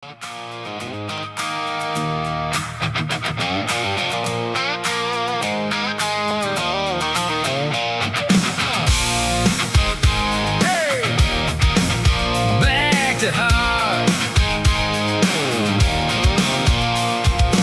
Back to heart.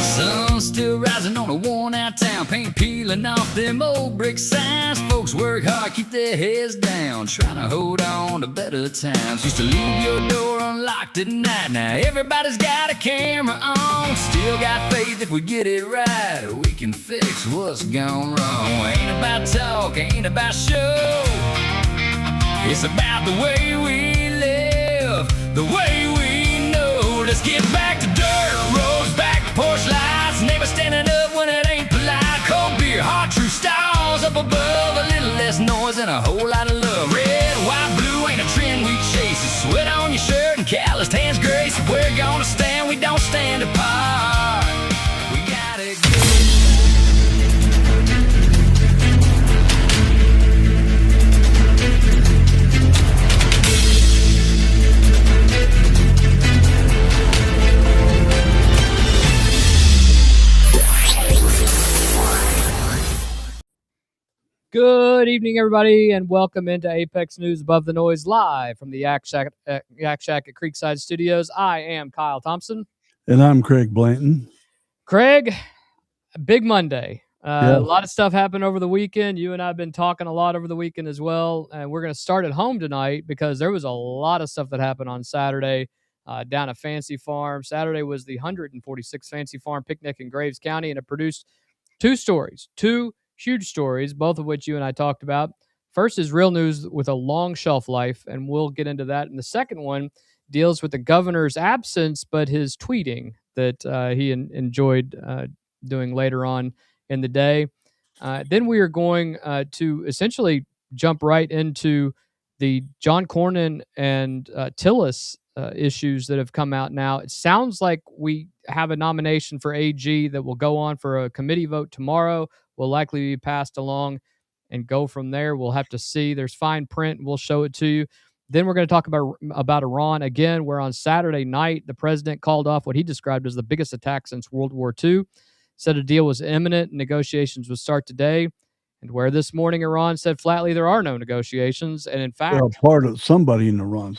Sun still rising on a worn-out town, paint peeling off them old brick signs. Folks work hard, keep their heads down, trying to hold on to better times. Used to leave your door unlocked at night. Now everybody's got a camera on. Still got faith if we get it right, we can fix what's gone wrong. Ain't about talk, ain't about show. It's about the way we live, the way we know. Let's get back to dirt roads, back to porch lights, neighbors standing up when it ain't polite. Cold beer, hard true stars up above, a little less noise and a whole lot of love. Red, white, blue ain't a trend we chase. It's sweat on your shirt and calloused hands grace. If we're gonna stand, we don't stand apart. We got it good. Good evening, everybody, and welcome into Apex News Above the Noise live from the Yak Shack at Creekside Studios. I am Kyle Thompson. And I'm Craig Blanton. Craig, big Monday. A lot of stuff happened over the weekend. You and I have been talking a lot over the weekend as well, and we're going to start at home tonight because there was a lot of stuff that happened on Saturday down at Fancy Farm. Saturday was the 146th Fancy Farm picnic in Graves County, and it produced two huge stories, both of which you and I talked about. First is real news with a long shelf life, and we'll get into that. And the second one deals with the governor's absence, but his tweeting that he enjoyed doing later on in the day. Then we are going to essentially jump right into the John Cornyn and Tillis issues that have come out now. It sounds like we have a nomination for AG that will go on for a committee vote tomorrow. Will likely be passed along and go from there. We'll have to see. There's fine print. We'll show it to you. Then we're going to talk about Iran again, where on Saturday night, the president called off what he described as the biggest attack since World War II, said a deal was imminent and negotiations would start today. And where this morning Iran said flatly there are no negotiations. And in fact, somebody in Iran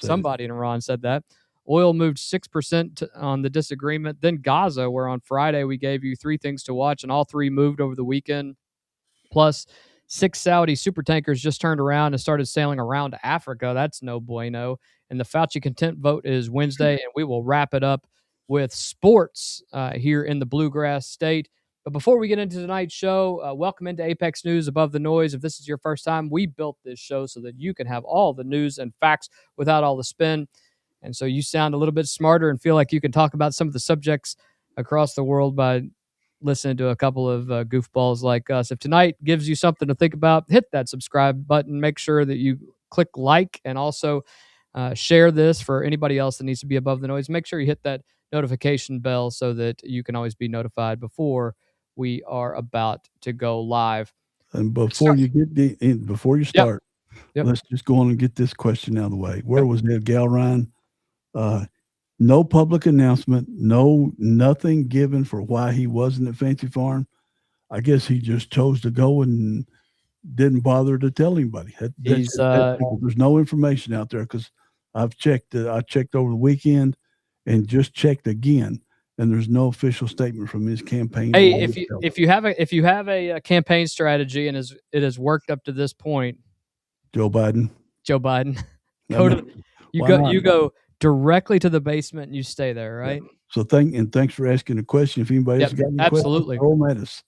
said that. Oil moved 6% on the disagreement. Then Gaza, where on Friday we gave you three things to watch, and all three moved over the weekend. Plus, 6 Saudi supertankers just turned around and started sailing around Africa. That's no bueno. And the Fauci contempt vote is Wednesday, and we will wrap it up with sports here in the Bluegrass State. But before we get into tonight's show, welcome into Apex News Above the Noise. If this is your first time, we built this show so that you can have all the news and facts without all the spin. And so you sound a little bit smarter and feel like you can talk about some of the subjects across the world by listening to a couple of goofballs like us. If tonight gives you something to think about, hit that subscribe button. Make sure that you click like and also share this for anybody else that needs to be above the noise. Make sure you hit that notification bell so that you can always be notified before we are about to go live. And before you start, Yep. Let's just go on and get this question out of the way. Where was Ned Galrine? No public announcement, nothing given for why he wasn't at Fancy Farm. I guess he just chose to go and didn't bother to tell anybody. There's no information out there because I've checked. I checked over the weekend and just checked again, and there's no official statement from his campaign. Hey, if you have a campaign strategy and it has worked up to this point, Joe Biden. You go directly to the basement and you stay there, right? Yeah. So thanks for asking the question. If anybody else got any absolutely. questions, throw them at us.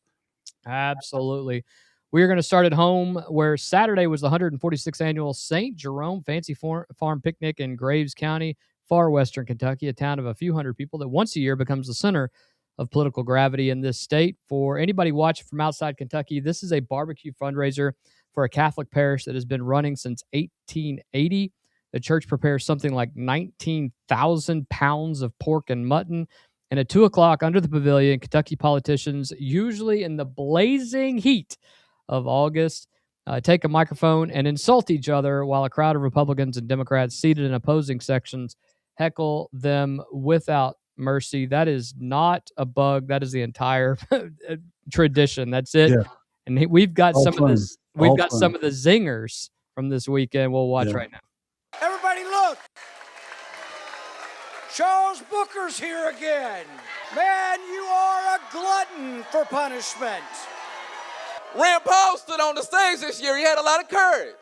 Absolutely. We are going to start at home, where Saturday was the 146th annual St. Jerome Fancy Farm Picnic in Graves County, far western Kentucky, a town of a few hundred people that once a year becomes the center of political gravity in this state. For anybody watching from outside Kentucky, this is a barbecue fundraiser for a Catholic parish that has been running since 1880. The church prepares something like 19,000 pounds of pork and mutton. And at 2 o'clock under the pavilion, Kentucky politicians, usually in the blazing heat of August, take a microphone and insult each other while a crowd of Republicans and Democrats seated in opposing sections heckle them without mercy. That is not a bug. That is the entire tradition. That's it. Yeah. And we've got All some fun. of this. We've All got fun. some of the zingers from this weekend. We'll watch right now. Everybody look. Charles Booker's here again. Man, you are a glutton for punishment. Rand Paul stood on the stage this year. He had a lot of courage.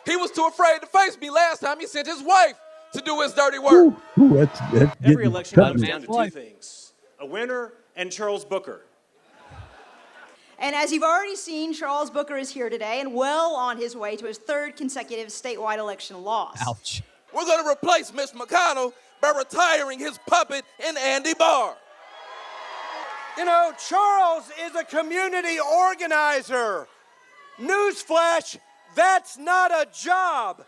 He was too afraid to face me last time. He sent his wife to do his dirty work. Ooh, that's Every election comes me. down to two things: a winner and Charles Booker. And as you've already seen, Charles Booker is here today and well on his way to his third consecutive statewide election loss. Ouch. We're going to replace Mitch McConnell by retiring his puppet in Andy Barr. You know, Charles is a community organizer. Newsflash, that's not a job.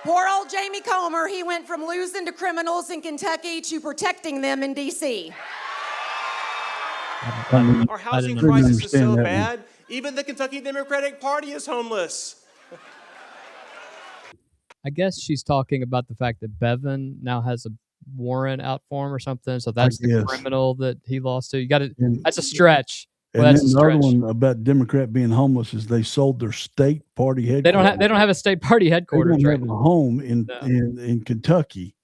Poor old Jamie Comer, he went from losing to criminals in Kentucky to protecting them in D.C. Our housing didn't crisis is understand so that bad, even the Kentucky Democratic Party is homeless. I guess she's talking about the fact that Bevin now has a warrant out for him or something. So that's the guess. criminal that he lost to. You got to. And- That's a stretch. And Well, then that's a the other stretch. one about Democrat being homeless is they sold their state party headquarters. They don't have a state party They headquarters don't right have a now. home in No. in Kentucky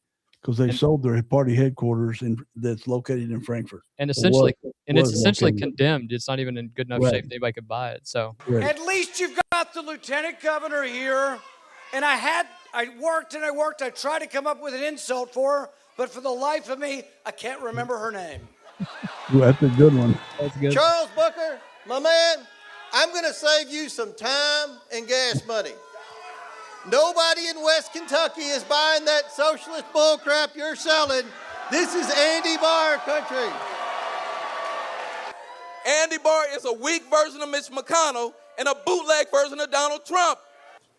because they And- sold their party headquarters that's located in Frankfurt. And essentially, it's was essentially located. condemned. It's not even in good enough Right. shape that anybody could buy it. So Right. At least you've got the lieutenant governor here. And I worked. I tried to come up with an insult for her, but for the life of me, I can't remember her name. Ooh, that's a good one. that's good. Charles Booker, my man, I'm going to save you some time and gas money. Nobody in West Kentucky is buying that socialist bullcrap you're selling. This is Andy Barr country. Andy Barr is a weak version of Mitch McConnell and a bootleg version of Donald Trump.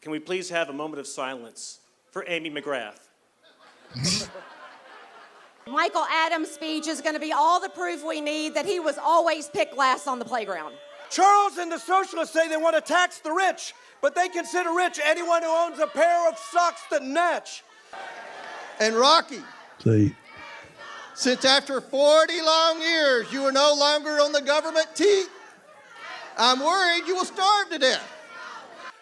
Can we please have a moment of silence for Amy McGrath? Michael Adams' speech is going to be all the proof we need that he was always picked last on the playground. Charles and the socialists say they want to tax the rich, but they consider rich anyone who owns a pair of socks that match. And Rocky, See, since after 40 long years you are no longer on the government teat, I'm worried you will starve to death.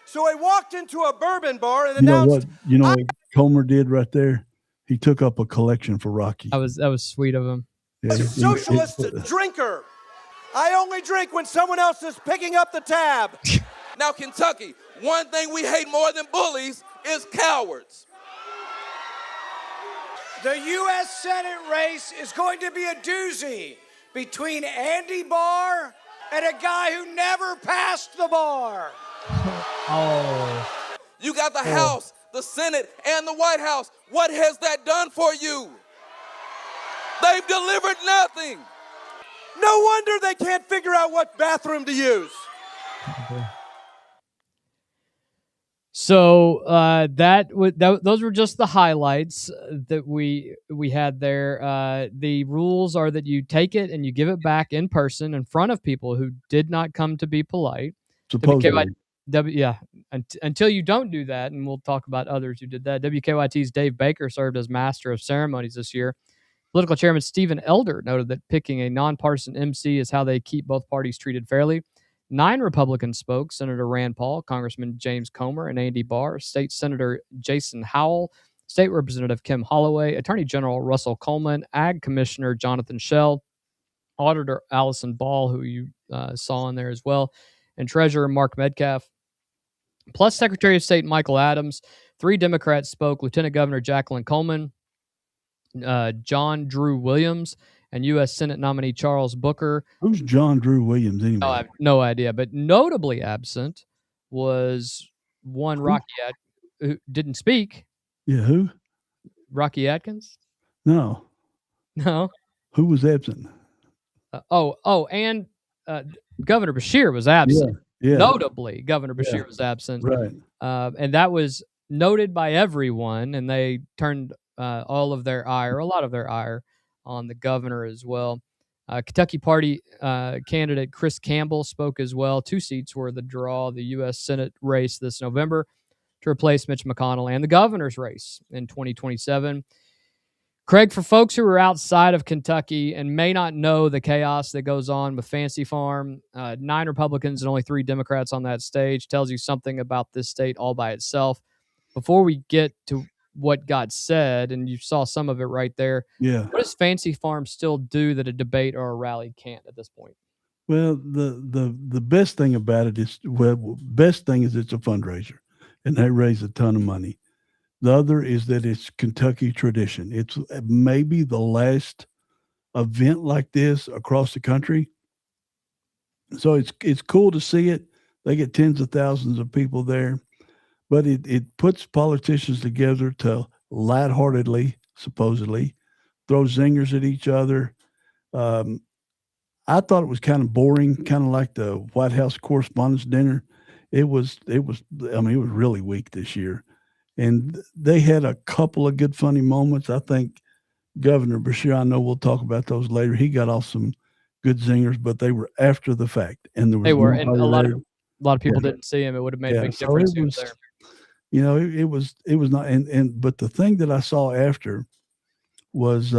So I walked into a bourbon bar and you know announced, what? You know what Comer did right there? He took up a collection for Rocky. That was sweet of him. Yeah, a socialist drinker. I only drink when someone else is picking up the tab. Now, Kentucky, one thing we hate more than bullies is cowards. The U.S. Senate race is going to be a doozy between Andy Barr and a guy who never passed the bar. Oh, You got the House, the Senate, and the White House. What has that done for you? They've delivered nothing. No wonder they can't figure out what bathroom to use. so those were just the highlights that we had there. The rules are that you take it and you give it back in person in front of people who did not come to be polite. Supposedly. Until you don't do that, and we'll talk about others who did that. WKYT's Dave Baker served as master of ceremonies this year. Political chairman Stephen Elder noted that picking a nonpartisan MC is how they keep both parties treated fairly. 9 Republicans spoke: Senator Rand Paul, Congressman James Comer, and Andy Barr, State Senator Jason Howell, State Representative Kim Holloway, Attorney General Russell Coleman, Ag Commissioner Jonathan Schell, Auditor Allison Ball, who you saw in there as well, and Treasurer Mark Metcalf, plus Secretary of State Michael Adams. 3 Democrats spoke: Lieutenant Governor Jacqueline Coleman, John Drew Williams, and U.S. Senate nominee Charles Booker. Who's John Drew Williams anyway? I have no idea, but notably absent was one who didn't speak. Yeah, who? Rocky Atkins? No. No. Who was absent? And Governor Beshear was absent. Yeah. Notably, Governor Beshear was absent. Right. And that was noted by everyone, and they turned all of their ire, a lot of their ire, on the governor as well. Kentucky Party candidate Chris Campbell spoke as well. 2 seats were the draw, the U.S. Senate race this November to replace Mitch McConnell, and the governor's race in 2027. Craig, for folks who are outside of Kentucky and may not know the chaos that goes on with Fancy Farm, 9 Republicans and only 3 Democrats on that stage tells you something about this state all by itself. Before we get to what got said, and you saw some of it right there, Yeah. what does Fancy Farm still do that a debate or a rally can't at this point? Well, the best thing about it is, best thing is it's a fundraiser, and they raise a ton of money. The other is that it's Kentucky tradition. It's maybe the last event like this across the country. So it's cool to see it. They get tens of thousands of people there, but it puts politicians together to lightheartedly, supposedly, throw zingers at each other. I thought it was kind of boring, kind of like the White House Correspondents' Dinner. It was. I mean, it was really weak this year, and they had a couple of good, funny moments. I think Governor Beshear, I know we'll talk about those later. He got off some good zingers, but they were after the fact, and there was They were, and a lot there. of people didn't see him. It would have made a big So difference. it was, it was not. But the thing that I saw after was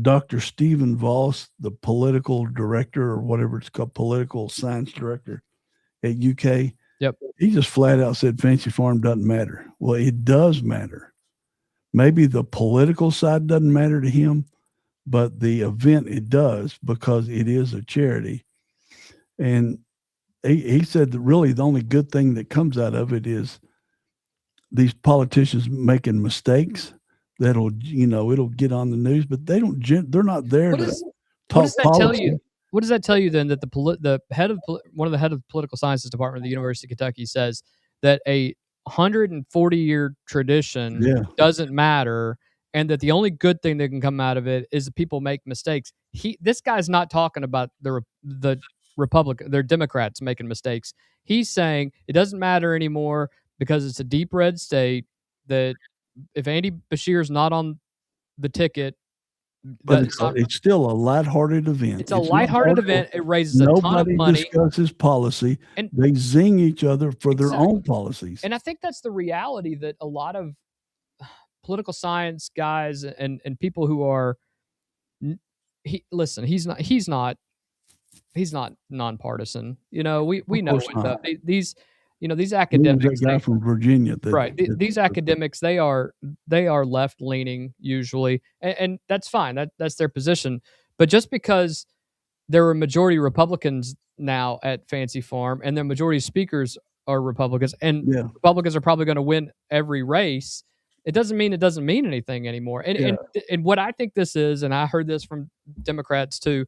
Dr. Stephen Voss, the political director or whatever it's called, political science director at UK. Yep. He just flat out said Fancy Farm doesn't matter. Well, it does matter. Maybe the political side doesn't matter to him, but the event, it does, because it is a charity. And he said that really the only good thing that comes out of it is these politicians making mistakes. It'll get on the news, but they're not there to talk policy. What does that tell you then, that the head of one of the head of political sciences department of the University of Kentucky says that a 140-year tradition doesn't matter, and that the only good thing that can come out of it is that people make mistakes? This guy's not talking about the they're Democrats making mistakes. He's saying it doesn't matter anymore because it's a deep red state, that if Andy Beshear's not on the ticket, but it's still a lighthearted event. It's a lighthearted event. It raises a ton of money. Nobody discusses policy. And they zing each other for their own policies. And I think that's the reality that a lot of political science guys and people who are he's not nonpartisan. We know these academics, guy from Virginia, these academics, they are left leaning usually, and that's fine. That's their position. But just because there are majority Republicans now at Fancy Farm, and their majority speakers are Republicans, and Republicans are probably going to win every race, it doesn't mean anything anymore. And what I think this is, and I heard this from Democrats too,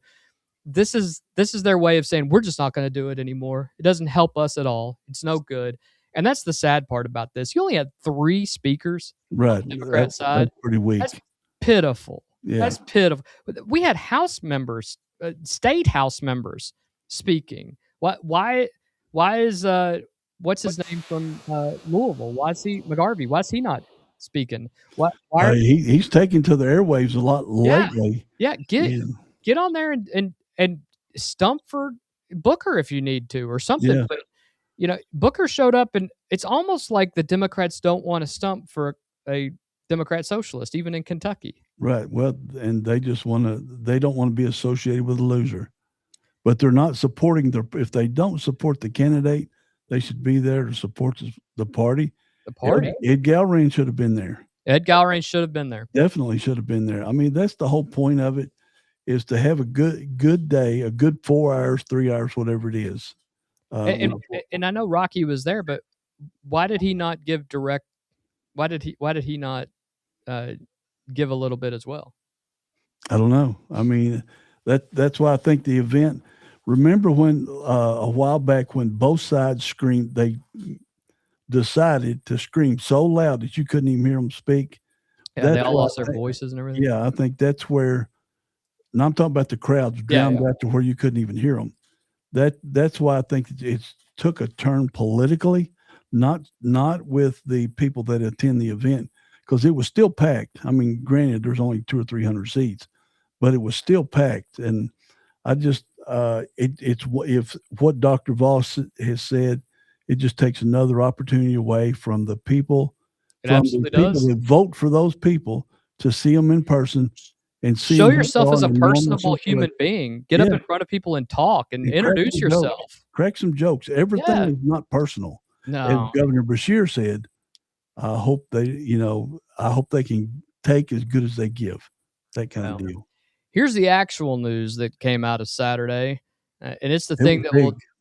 this is their way of saying, we're just not going to do it anymore. It doesn't help us at all. It's no good. And that's the sad part about this. You only had 3 speakers on the Democrat side. That's pretty weak. That's pitiful. Yeah. That's pitiful. We had House members, state House members speaking. Why is what's his name from Louisville? Why is he McGarvey? Why is he not speaking? He's taken to the airwaves a lot lately. Yeah, get on there and stump for Booker if you need to, or something. Yeah. But Booker showed up, and it's almost like the Democrats don't want to stump for a Democrat socialist, even in Kentucky. Right. Well, and they don't want to be associated with a loser. But they're not supporting if they don't support the candidate, they should be there to support the party. The party. Ed Galbraith should have been there. Ed Galbraith should have been there. Definitely should have been there. I mean, that's the whole point of it, is to have a good day, a good 4 hours, 3 hours, whatever it is. And I know Rocky was there, but why did he not give direct? Why did he not give a little bit as well? I don't know. I mean, that's why I think the event. Remember when a while back when both sides screamed, they decided to scream so loud that you couldn't even hear them speak. Yeah, they all lost their voices and everything. Yeah, I think that's where. And I'm talking about the crowds drowned out to where you couldn't even hear them. That's why I think it took a turn politically, not with the people that attend the event, because it was still packed. I mean, granted, there's only 200 or 300 seats, but it was still packed. And I just if what Dr. Voss has said, it just takes another opportunity away from the people, It absolutely does. People that vote for those people to see them in person and see Show them yourself as a in normal personable human situation. being. Get up in front of people and talk and introduce yourself. Crack some jokes. Everything is not personal. No. As Governor Beshear said, I hope they can take as good as they give. That kind of deal. Here's the actual news that came out of Saturday, and it's the thing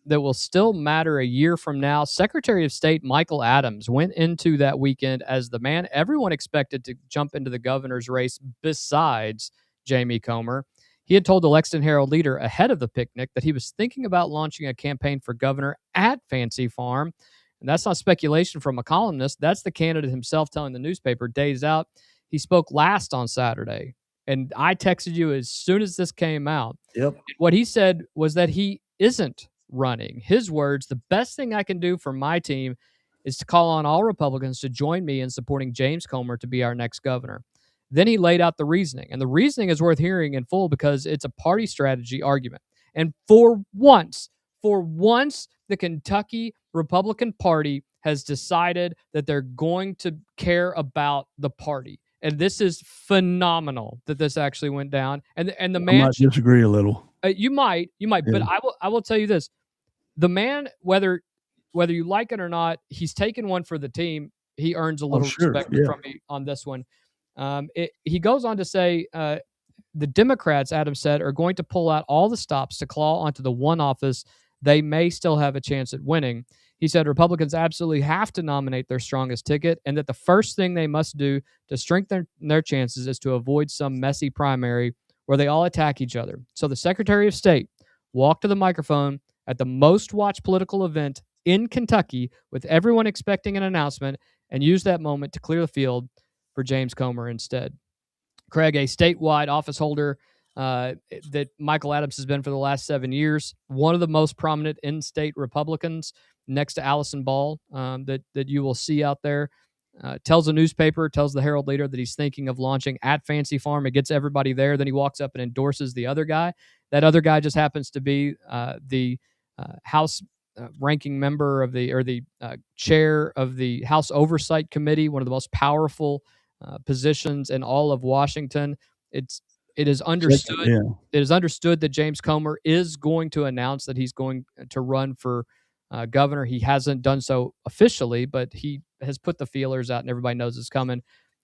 that will still matter a year from now. Secretary of State Michael Adams went into that weekend as the man everyone expected to jump into the governor's race besides Jamie Comer. He had told the Lexington Herald-Leader ahead of the picnic that he was thinking about launching a campaign for governor at Fancy Farm. And that's not speculation from a columnist. That's the candidate himself telling the newspaper days out. He spoke last on Saturday, and I texted you as soon as this came out. Yep. What he said was that he isn't running. His words, the best thing I can do for my team is to call on all Republicans to join me in supporting James Comer to be our next governor. Then he laid out the reasoning, and the reasoning is worth hearing in full because it's a party strategy argument. And for once, the Kentucky Republican Party has decided that they're going to care about the party. And this is phenomenal that this actually went down. And the man, I might disagree a little. You might, but I will tell you this: the man, whether you like it or not, he's taken one for the team. He earns a little respect from me on this one. He goes on to say the Democrats, Adams said, are going to pull out all the stops to claw onto the one office they may still have a chance at winning. He said Republicans absolutely have to nominate their strongest ticket, and that the first thing they must do to strengthen their chances is to avoid some messy primary where they all attack each other. So the Secretary of State walked to the microphone at the most watched political event in Kentucky with everyone expecting an announcement and used that moment to clear the field for James Comer instead. Craig, a statewide office holder that Michael Adams has been for the last 7 years, one of the most prominent in-state Republicans next to Allison Ball that you will see out there, tells the newspaper, tells the Herald-Leader that he's thinking of launching at Fancy Farm. It gets everybody there. Then he walks up and endorses the other guy. That other guy just happens to be the House ranking member of the chair of the House Oversight Committee, one of the most powerful positions in all of Washington. It is understood. It is understood that James Comer is going to announce that he's going to run for governor. He hasn't done so officially, but he has put the feelers out, and everybody knows it's coming.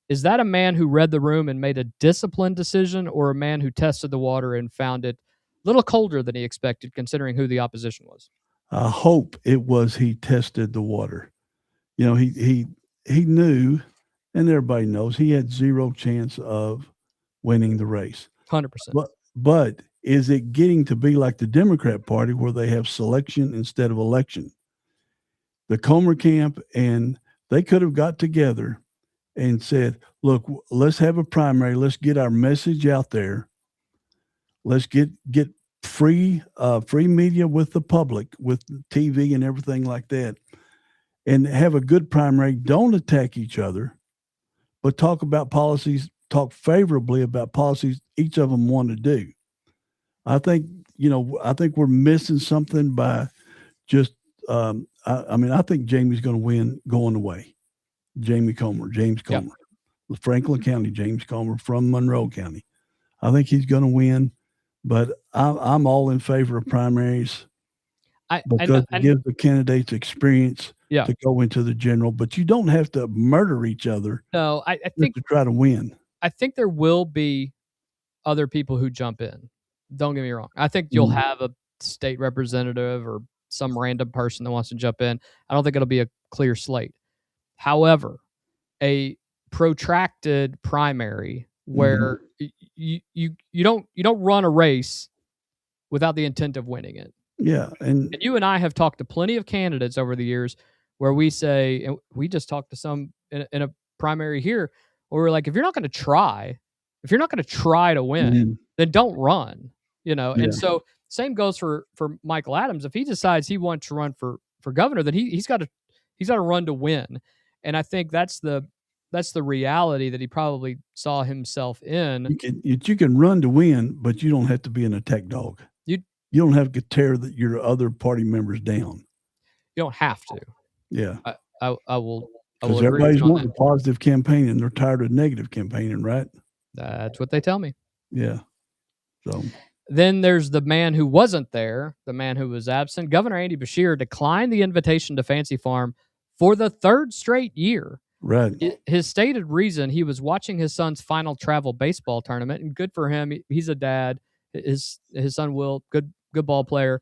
Is that a man who read the room and made a disciplined decision, or a man who tested the water and found it a little colder than he expected, considering who the opposition was? I hope it was he tested the water. You know, he knew, and everybody knows, he had zero chance of winning the race. 100%. But is it getting to be like the Democrat Party where they have selection instead of election? The Comer camp, and they could have got together and said, look, let's have a primary. Let's get our message out there. Let's get free media with the public, with TV and everything like that, and have a good primary. Don't attack each other, but talk about policies, talk favorably about policies each of them want to do. I think we're missing something by just, I think Jamie's going to win going away. James Comer, Yep. Franklin County, James Comer from Monroe County. I think he's going to win, but I'm all in favor of primaries because it gives the candidates experience to go into the general, but you don't have to murder each other. No, I think to try to win. I think there will be other people who jump in. Don't get me wrong. I think you'll have a state representative or some random person that wants to jump in. I don't think it'll be a clear slate. However, a protracted primary where you don't run a race without the intent of winning it. Yeah, and you and I have talked to plenty of candidates over the years where we say, and we just talked to some in a primary here, where we're like, if you're not going to try to win, then don't run. And so same goes for Michael Adams. If he decides he wants to run for governor, then he's got to run to win. And I think that's the reality that he probably saw himself in. You can run to win, but you don't have to be an attack dog. You don't have to tear your other party members down. You don't have to. Yeah. I will. Because everybody's wanting a positive campaign, and they're tired of negative campaigning, right? That's what they tell me. Yeah. So then there's the man who wasn't there, the man who was absent. Governor Andy Beshear declined the invitation to Fancy Farm for the third straight year. right. His stated reason, he was watching his son's final travel baseball tournament, and good for him. He's a dad. His son Will, good ball player.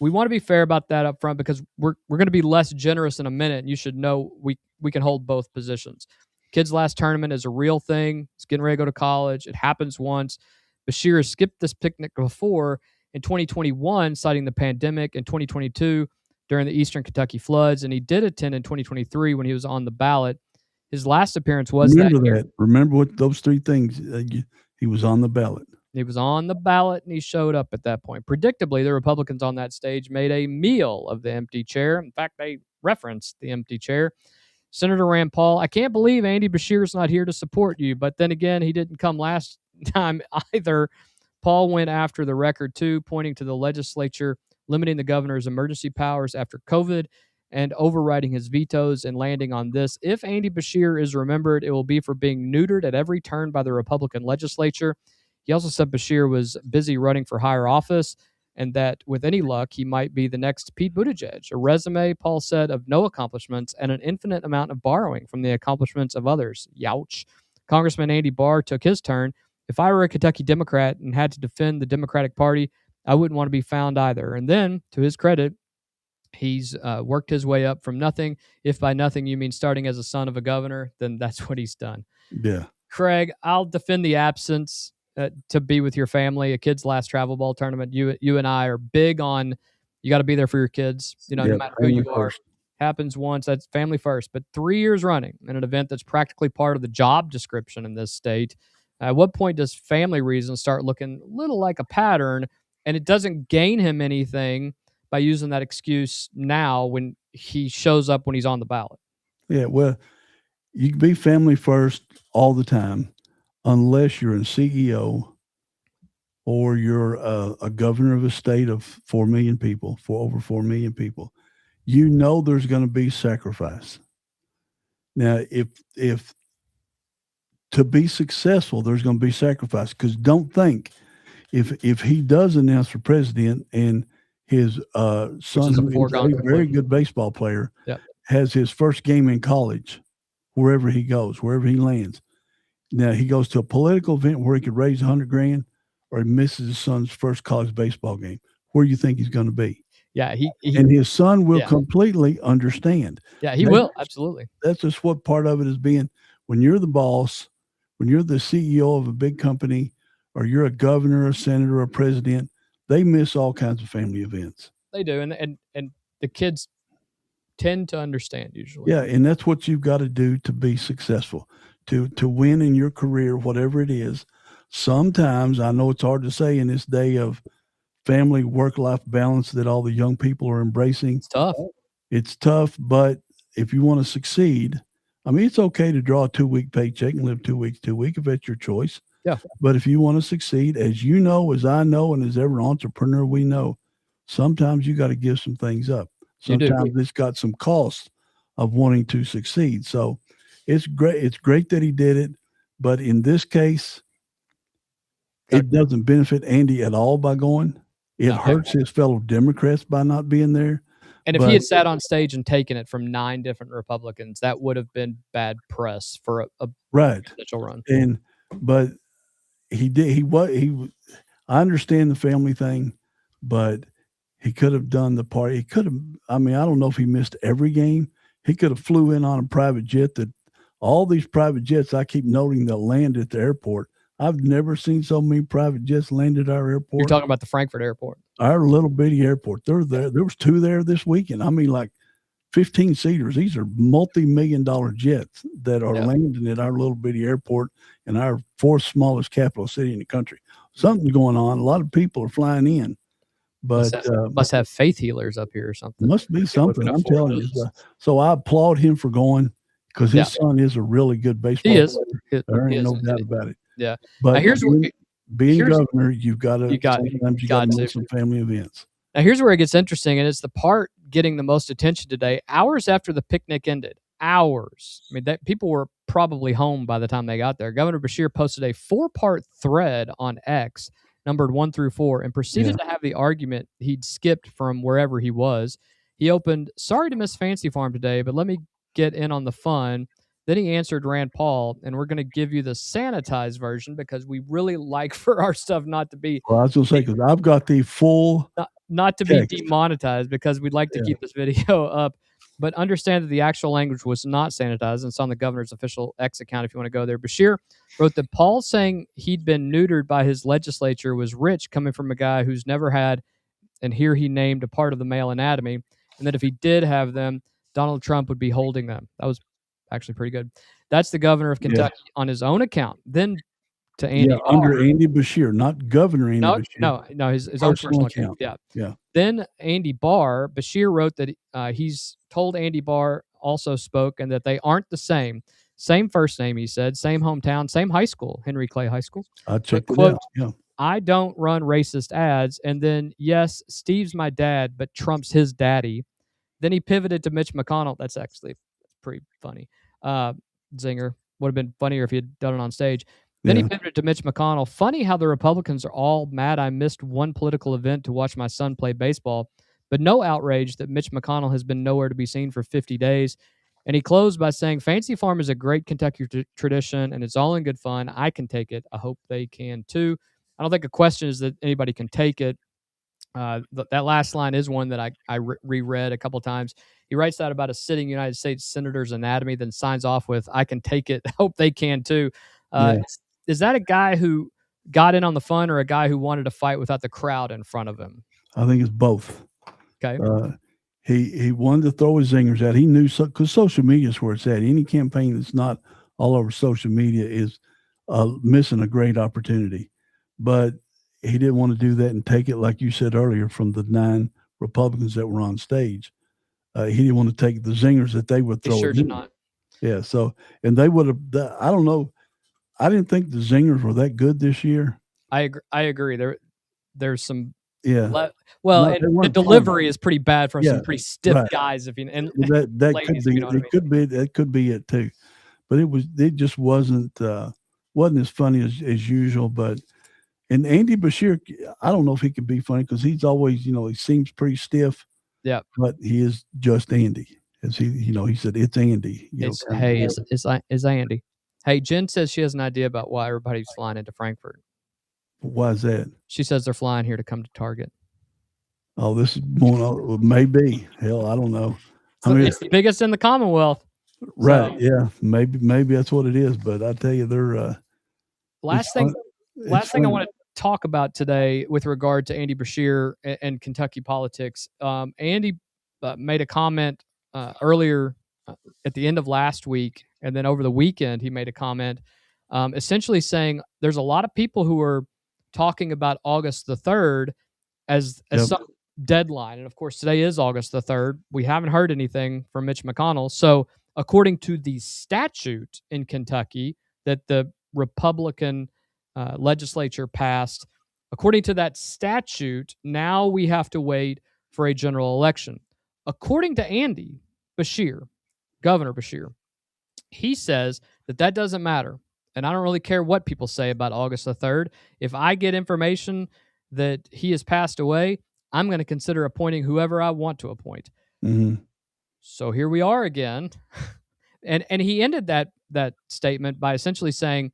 We want to be fair about that up front because we're going to be less generous in a minute, and you should know we can hold both positions. Kid's last tournament is a real thing. He's getting ready to go to college. It happens once. Beshear has skipped this picnic before in 2021, citing the pandemic, in 2022 during the Eastern Kentucky floods, and he did attend in 2023 when he was on the ballot. His last appearance was Remember that year. that. Remember what those three things. He was on the ballot. He was on the ballot, and he showed up at that point. Predictably, the Republicans on that stage made a meal of the empty chair. In fact, they referenced the empty chair. Senator Rand Paul, I can't believe Andy Beshear's not here to support you, but then again, he didn't come last time either. Paul went after the record, too, pointing to the legislature limiting the governor's emergency powers after COVID and overriding his vetoes and landing on this. If Andy Beshear is remembered, it will be for being neutered at every turn by the Republican legislature. He also said Beshear was busy running for higher office and that with any luck, he might be the next Pete Buttigieg. A resume, Paul said, of no accomplishments and an infinite amount of borrowing from the accomplishments of others. Youch. Congressman Andy Barr took his turn. If I were a Kentucky Democrat and had to defend the Democratic Party, I wouldn't want to be found either. And then, to his credit, he's worked his way up from nothing. If by nothing you mean starting as a son of a governor, then that's what he's done. Yeah. Craig, I'll defend the absence to be with your family. A kid's last travel ball tournament. You and I are big on you got to be there for your kids. You know, no matter who you are. Happens once. That's family first. But 3 years running in an event that's practically part of the job description in this state. At what point does family reasons start looking a little like a pattern, and it doesn't gain him anything by using that excuse now when he shows up when he's on the ballot? Yeah, well, you can be family first all the time unless you're a CEO or you're a governor of a state of 4 million people, for over 4 million people. You know there's going to be sacrifice. Now, if to be successful, there's going to be sacrifice, because don't think if he does announce for president and his son, who is a very good baseball player, has his first game in college, wherever he goes, wherever he lands. Now he goes to a political event where he could raise $100,000, or he misses his son's first college baseball game. Where do you think he's going to be? Yeah, and his son will completely understand. Yeah, he will. Absolutely. That's just what part of it is being. When you're the boss, when you're the CEO of a big company, or you're a governor, a senator, a president, they miss all kinds of family events. They do, and the kids tend to understand usually. Yeah, and that's what you've got to do to be successful, to win in your career, whatever it is. Sometimes, I know it's hard to say in this day of family work-life balance that all the young people are embracing. It's tough. It's tough, but if you want to succeed, I mean, it's okay to draw a 2-week paycheck and live 2 weeks, 2 week, if that's your choice. Yeah. But if you want to succeed, as you know, as I know, and as every entrepreneur we know, sometimes you got to give some things up. Sometimes it's got some cost of wanting to succeed. So it's great. It's great that he did it. But in this case, it doesn't benefit Andy at all by going. It hurts his fellow Democrats by not being there. And if he had sat on stage and taken it from 9 different Republicans, that would have been bad press for a presidential run. But he did. I understand the family thing, but he could have done the part. He could have. I mean, I don't know if he missed every game. He could have flew in on a private jet. That all these private jets, I keep noting, that land at the airport. I've never seen so many private jets land at our airport. You're talking about the Frankfurt airport. Our little bitty airport. They're there. There was 2 there this weekend. I mean, like 15 seaters. These are multi-million-dollar jets that are landing at our little bitty airport in our 4th smallest capital city in the country. Something's going on. A lot of people are flying in. But must have faith healers up here or something. Must be something. I'm telling you. So I applaud him for going, because his son is a really good baseball player. There ain't no doubt about it. Yeah. But being governor, you got to miss some family events. Now, here's where it gets interesting, and it's the part getting the most attention today. Hours after the picnic ended, hours. I mean, that people were probably home by the time they got there. Governor Beshear posted a 4-part thread on X, numbered 1 through 4, and proceeded to have the argument he'd skipped from wherever he was. He opened, "Sorry to miss Fancy Farm today, but let me get in on the fun." Then he answered Rand Paul, and we're going to give you the sanitized version because we really like for our stuff not to be. Well, I was going to say, because I've got the full not to text. be demonetized, because we'd like to keep this video up. But understand that the actual language was not sanitized, and it's on the governor's official X account if you want to go there. Beshear wrote that Paul saying he'd been neutered by his legislature was rich, coming from a guy who's never had, and here he named a part of the male anatomy, and that if he did have them, Donald Trump would be holding them. That was actually pretty good. That's the governor of Kentucky on his own account. Then to Andy Barr, under Andy Beshear, not Governor Andy Beshear. No, his own personal account. Yeah. Then Andy Barr, Beshear wrote that he's told Andy Barr also spoke and that they aren't the same. Same first name, he said, same hometown, same high school, Henry Clay High School. I checked it out. Yeah. I don't run racist ads. And then, yes, Steve's my dad, but Trump's his daddy. Then he pivoted to Mitch McConnell. That's pretty funny. Zinger. Would have been funnier if he had done it on stage. Then he pivoted to Mitch McConnell. Funny how the Republicans are all mad I missed one political event to watch my son play baseball, but no outrage that Mitch McConnell has been nowhere to be seen for 50 days. And he closed by saying, Fancy Farm is a great Kentucky tradition, and it's all in good fun. I can take it. I hope they can too. I don't think the question is that anybody can take it. That last line is one that I reread a couple times. He writes that about a sitting United States senator's anatomy, then signs off with, I can take it. Hope they can too. Is that a guy who got in on the fun or a guy who wanted to fight without the crowd in front of him? I think it's both. Okay. He wanted to throw his zingers out. He knew, because social media is where it's at. Any campaign that's not all over social media is missing a great opportunity. But he didn't want to do that and take it, like you said earlier, from the 9 Republicans that were on stage. He didn't want to take the zingers that they would throw. He sure did not. Yeah. So, and they would have, I don't know. I didn't think the zingers were that good this year. I agree. There's some. Yeah. And the delivery is pretty bad from some pretty stiff guys. If you and that ladies, could be, you know it could be it too, but it just wasn't as funny as usual. But and Andy Beshear, I don't know if he could be funny because he's always, he seems pretty stiff. Yeah. But he is just Andy, as he said, it's Andy. It's Andy. Hey, Jen says she has an idea about why everybody's flying into Frankfurt. Why is that? She says they're flying here to come to Target. Oh, this is going on. Maybe. Hell, I don't know. It's the biggest in the Commonwealth. Right. So, yeah. Maybe that's what it is. But I tell you, they're last thing I want to talk about today with regard to Andy Beshear and Kentucky politics. Andy made a comment earlier at the end of last week, and then over the weekend he made a comment essentially saying there's a lot of people who are talking about August the 3rd as some deadline. And of course, today is August the 3rd. We haven't heard anything from Mitch McConnell. So according to the statute in Kentucky that the Republican legislature passed, according to that statute, now we have to wait for a general election. According to Andy Beshear, Governor Beshear, he says that doesn't matter. And I don't really care what people say about August the 3rd. If I get information that he has passed away, I'm going to consider appointing whoever I want to appoint. Mm-hmm. So here we are again. and he ended that statement by essentially saying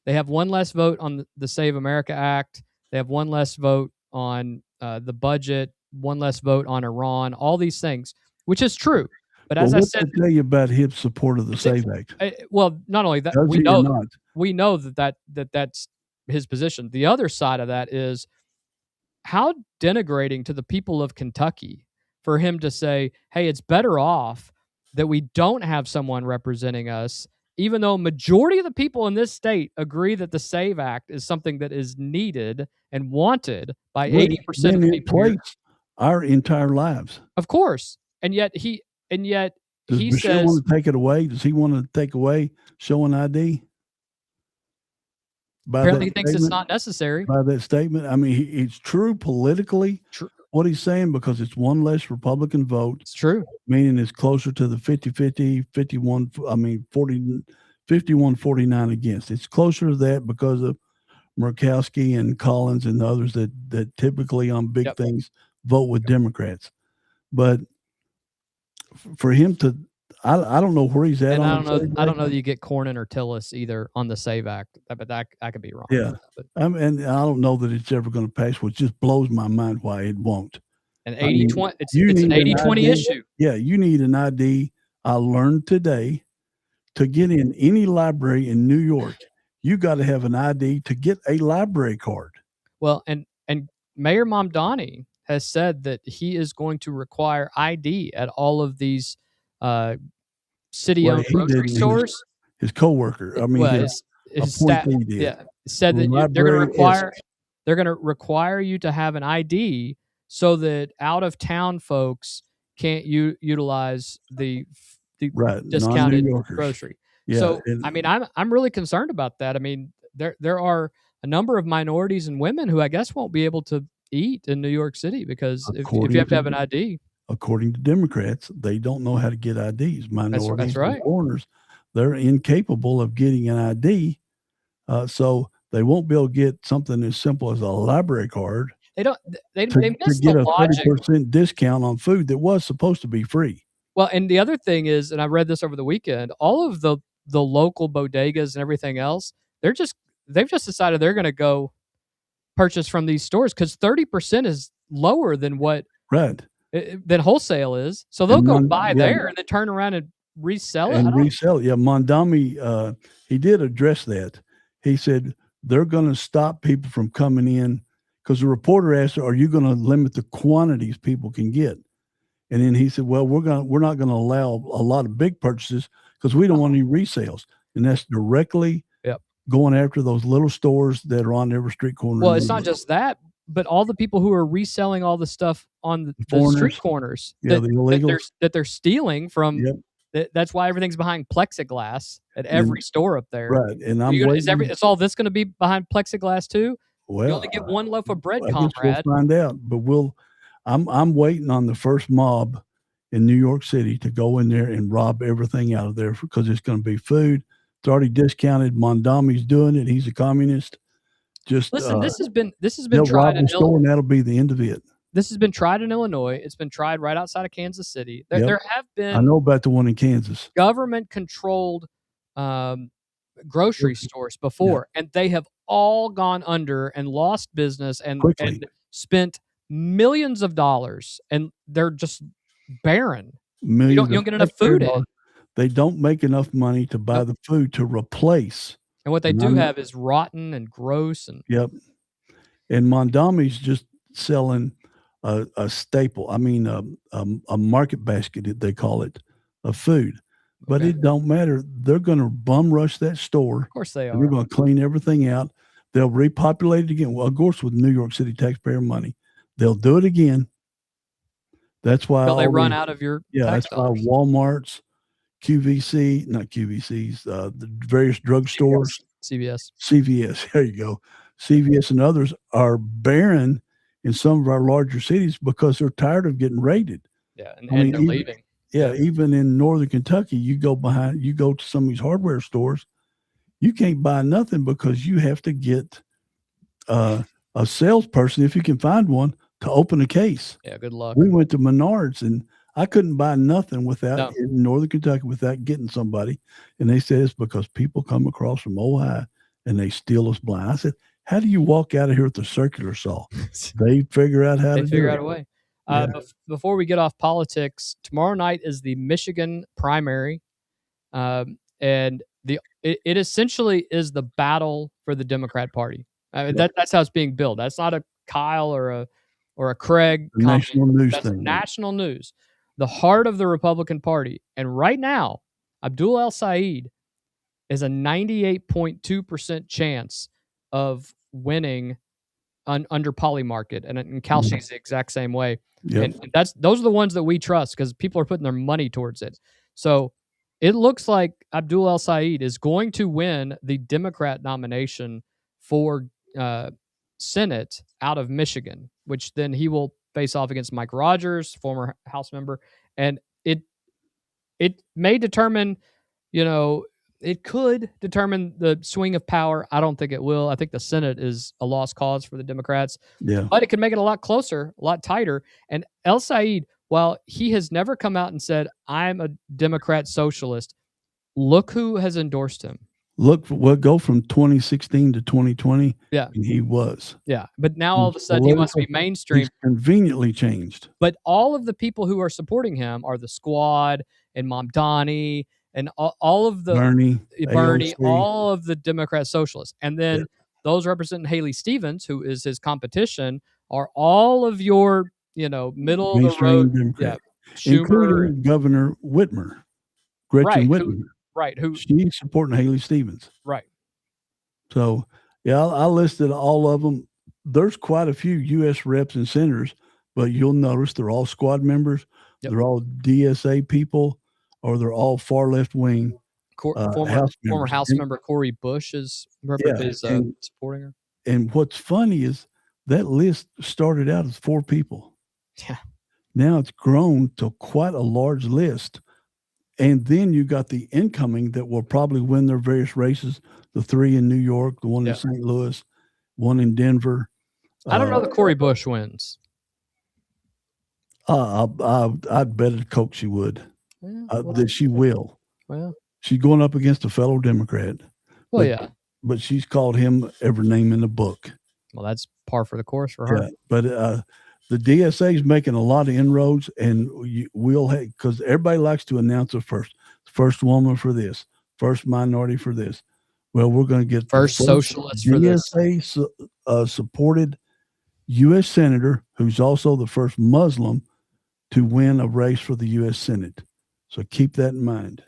they have one less vote on the Save America Act. They have one less vote on the budget, one less vote on Iran, all these things, which is true. But as I said, what did I tell you about his support of the SAVE Act? Well, not only that, we know that's his position. The other side of that is how denigrating to the people of Kentucky for him to say, hey, it's better off that we don't have someone representing us, even though a majority of the people in this state agree that the SAVE Act is something that is needed and wanted by 80% of the people here. Our entire lives. Of course. And yet he Does says, want to take it away? Does he want to take away showing ID? Apparently he thinks it's not necessary. By that statement. I mean, it's true politically what he's saying because it's one less Republican vote. It's true. Meaning it's closer to the 50-50, 51, 40, 51-49 against. It's closer to that because of Murkowski and Collins and others that typically on big things vote with Democrats. But for him to, I don't know where he's at. And on I don't know. the I don't know that you get Cornyn or Tillis either on the SAVE Act, but I could be wrong. Yeah, and I don't know that it's ever going to pass, which just blows my mind why it won't. An 80-20, it's an 80-20 issue. Yeah, you need an ID. I learned today to get in any library in New York, you got to have an ID to get a library card. Well, and Mayor Mamdani has said that he is going to require ID at all of these city-owned grocery stores. His coworker, I mean, his staff, said that they're going to require you to have an ID so that out-of-town folks can't utilize the discounted grocery. Yeah, so I mean, I'm really concerned about that. I mean, there are a number of minorities and women who I guess won't be able to eat in New York City because if you have to have an ID. According to Democrats, they don't know how to get IDs. Minorities that's right. and foreigners, they're incapable of getting an ID, so they won't be able to get something as simple as a library card. They don't. They miss to get the a logic. 30% discount on food that was supposed to be free. Well, and the other thing is, and I read this over the weekend, all of the local bodegas and everything else, they've just decided they're going to go purchase from these stores because 30% is lower than what than wholesale is. So they'll go buy there and then turn around and resell it. Yeah, Mondami, he did address that. He said they're going to stop people from coming in because the reporter asked, "Are you going to limit the quantities people can get?" And then he said, "Well, we're not going to allow a lot of big purchases because we don't want any resales." And that's directly going after those little stores that are on every street corner. Well, it's not just that, but all the people who are reselling all the stuff on the street corners that they're stealing from. That's why everything's behind plexiglass at every store up there. Right. And is all this going to be behind plexiglass too? Well, you only get one loaf of bread, I comrade. We'll find out, but I'm waiting on the first mob in New York City to go in there and rob everything out of there because it's going to be food. It's already discounted. Mondami's doing it. He's a communist. Just listen. This has been tried in Illinois, and that'll be the end of it. This has been tried in Illinois. It's been tried right outside of Kansas City. There have been. I know about the one in Kansas. Government-controlled grocery stores before, and they have all gone under and lost business and spent millions of dollars, and they're just barren. You don't get enough food in. They don't make enough money to buy the food to replace. And what they do have is rotten and gross. And and Mondami's just selling a staple. I mean, a market basket, they call it, of food. But it don't matter. They're going to bum rush that store. Of course they are. They're going to clean everything out. They'll repopulate it again. Well, of course, with New York City taxpayer money, they'll do it again. That's why they run out of your that's dollars. Why Walmart's, not QVC's, the various drugstores, CVS, there you go. CVS and others are barren in some of our larger cities because they're tired of getting raided. Yeah, and they're leaving. Yeah, even in northern Kentucky, you go to some of these hardware stores, you can't buy nothing because you have to get a salesperson, if you can find one, to open a case. Yeah, good luck. We went to Menards and I couldn't buy nothing in northern Kentucky without getting somebody. And they said it's because people come across from Ohio and they steal us blind. I said, how do you walk out of here with a circular saw? They figure out how to figure out a way. Before we get off politics, tomorrow night is the Michigan primary. And it essentially is the battle for the Democrat Party. I mean, that's how it's being billed. That's not a Kyle or a Craig. National news That's thing. National news. The heart of the Republican Party. And right now, Abdul El-Sayed is a 98.2% chance of winning under Polymarket. And Kalshi's the exact same way. Yep. And those are the ones that we trust because people are putting their money towards it. So it looks like Abdul El-Sayed is going to win the Democrat nomination for Senate out of Michigan, which then he will face off against Mike Rogers, former House member, and it may determine, it could determine the swing of power. I don't think it will. I think the Senate is a lost cause for the Democrats. Yeah. But it could make it a lot closer, a lot tighter. And El Said, while he has never come out and said, I'm a Democrat socialist, look who has endorsed him. Look, we'll go from 2016 to 2020. Yeah. And he was. Yeah. But now all of a sudden he must be mainstream. He's conveniently changed. But all of the people who are supporting him are the Squad and Mamdani and all of the Bernie, all of the Democrat socialists. And then those representing Haley Stevens, who is his competition, are all of your, middle of the road. Democrat, including Governor Whitmer, Gretchen Whitmer. Who she's supporting Haley Stevens. Right. So, I listed all of them. There's quite a few U.S. reps and senators, but you'll notice they're all Squad members. They're all DSA people, or they're all far left wing. Former House member Cori Bush is supporting her. And what's funny is that list started out as 4 people. Yeah. Now it's grown to quite a large list. And then you got the incoming that will probably win their various races. The 3 in New York, the one in St. Louis, one in Denver. I don't know that Cori Bush wins. I'd bet a Coke she would. That she will. Well, she's going up against a fellow Democrat. But she's called him every name in the book. Well, that's par for the course for her. Yeah, but the DSA is making a lot of inroads, and we'll have, because everybody likes to announce it first woman for this, first minority for this. Well, we're going to get first socialist for this. DSA supported U.S. senator who's also the first Muslim to win a race for the U.S. Senate. So keep that in mind.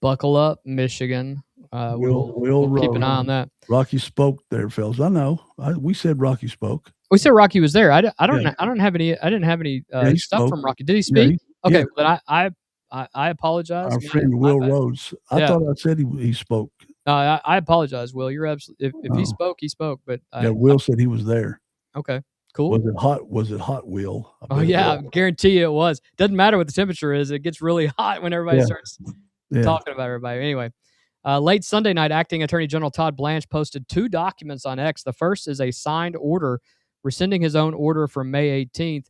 Buckle up, Michigan. We'll keep an eye on that. Rocky spoke there, fellas. I know. We said Rocky spoke. We said Rocky was there. I didn't have any stuff from Rocky. Did he speak? Okay, but I apologize. Our friend Will Rhodes. I thought I said he spoke. I apologize, Will. You're absolutely. If he spoke, he spoke. But Will said he was there. Okay, cool. Was it hot, Will? I guarantee you it was. Doesn't matter what the temperature is. It gets really hot when everybody starts talking about everybody. Anyway. Late Sunday night, Acting Attorney General Todd Blanche posted 2 documents on X. The first is a signed order rescinding his own order from May 18th,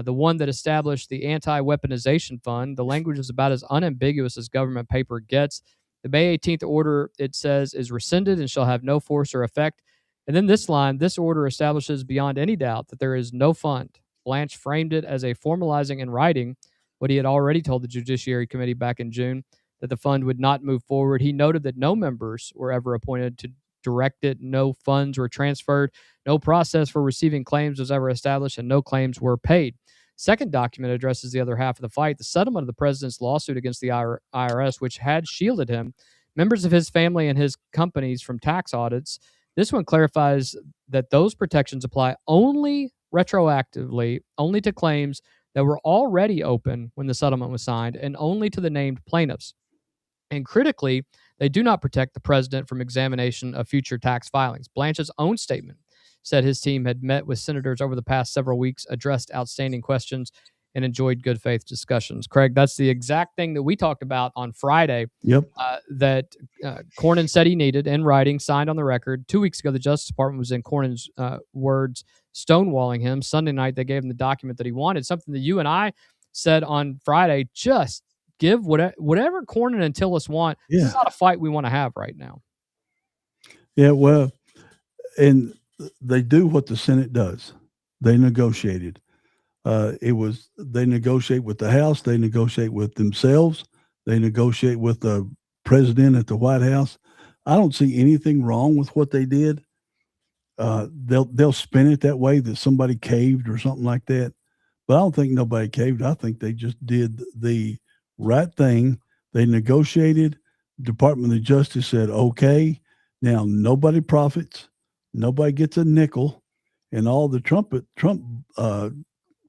the one that established the Anti-Weaponization Fund. The language is about as unambiguous as government paper gets. The May 18th order, it says, is rescinded and shall have no force or effect. And then this line, this order establishes beyond any doubt that there is no fund. Blanche framed it as a formalizing in writing what he had already told the Judiciary Committee back in June, that the fund would not move forward. He noted that no members were ever appointed to direct it, no funds were transferred, no process for receiving claims was ever established, and no claims were paid. Second document addresses the other half of the fight, the settlement of the president's lawsuit against the IRS, which had shielded him, members of his family, and his companies from tax audits. This one clarifies that those protections apply only retroactively, only to claims that were already open when the settlement was signed, and only to the named plaintiffs. And critically, they do not protect the president from examination of future tax filings. Blanche's own statement said his team had met with senators over the past several weeks, addressed outstanding questions, and enjoyed good faith discussions. Craig, that's the exact thing that we talked about on Friday. Yep. That Cornyn said he needed in writing, signed on the record. 2 weeks ago, the Justice Department was in Cornyn's words, stonewalling him. Sunday night, they gave him the document that he wanted, something that you and I said on Friday, just give whatever Cornyn and Tillis want. This is not a fight we want to have right now. Yeah, well, and they do what the Senate does. They negotiated. They negotiate with the House. They negotiate with themselves. They negotiate with the president at the White House. I don't see anything wrong with what they did. They'll spin it that way, that somebody caved or something like that. But I don't think nobody caved. I think they just did the right thing. They negotiated. Department of Justice said, okay, now nobody profits. Nobody gets a nickel. And all the Trump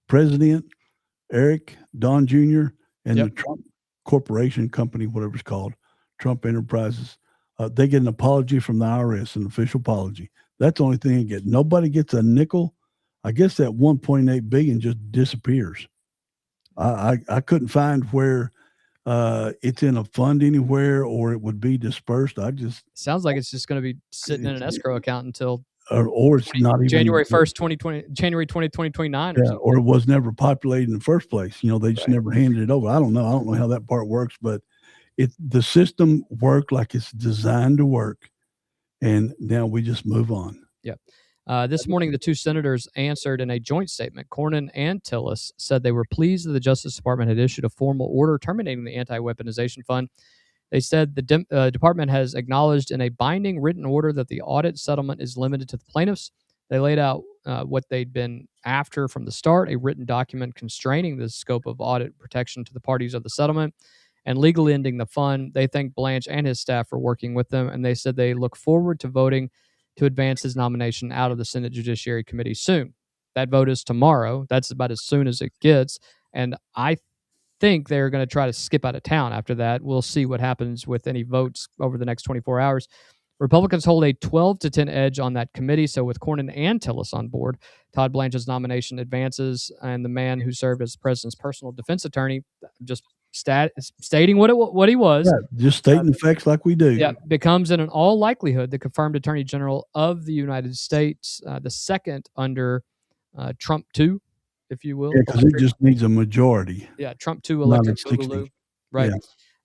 President, Eric, Don Jr., and the Trump Corporation Company, whatever it's called, Trump Enterprises, they get an apology from the IRS, an official apology. That's the only thing they get. Nobody gets a nickel. I guess that $1.8 billion just disappears. I couldn't find where it's in a fund anywhere or it would be dispersed. Sounds like it's just going to be sitting in an escrow account until or it's not even January 1st, 2020, January 2029 or something. Or it was never populated in the first place. They just Right. never handed it over. I don't know how that part works, but the system worked like it's designed to work. And now we just move on. Yeah. This morning, the two senators answered in a joint statement. Cornyn and Tillis said they were pleased that the Justice Department had issued a formal order terminating the anti-weaponization fund. They said the department has acknowledged in a binding written order that the audit settlement is limited to the plaintiffs. They laid out what they'd been after from the start, a written document constraining the scope of audit protection to the parties of the settlement and legally ending the fund. They thanked Blanche and his staff for working with them, and they said they look forward to voting to advance his nomination out of the Senate Judiciary Committee soon. That vote is tomorrow. That's about as soon as it gets, and I think they're going to try to skip out of town after that. We'll see what happens with any votes over the next 24 hours. Republicans hold a 12-10 edge on that committee, so with Cornyn and Tillis on board, Todd Blanche's nomination advances, and the man who served as the president's personal defense attorney, just stating what he was. Yeah, just stating the facts like we do. Yeah, becomes in all likelihood the confirmed Attorney General of the United States, the second under Trump 2, if you will. Yeah, because it just needs a majority. Yeah, Trump 2 elected Not a 60. Boogaloo. Right.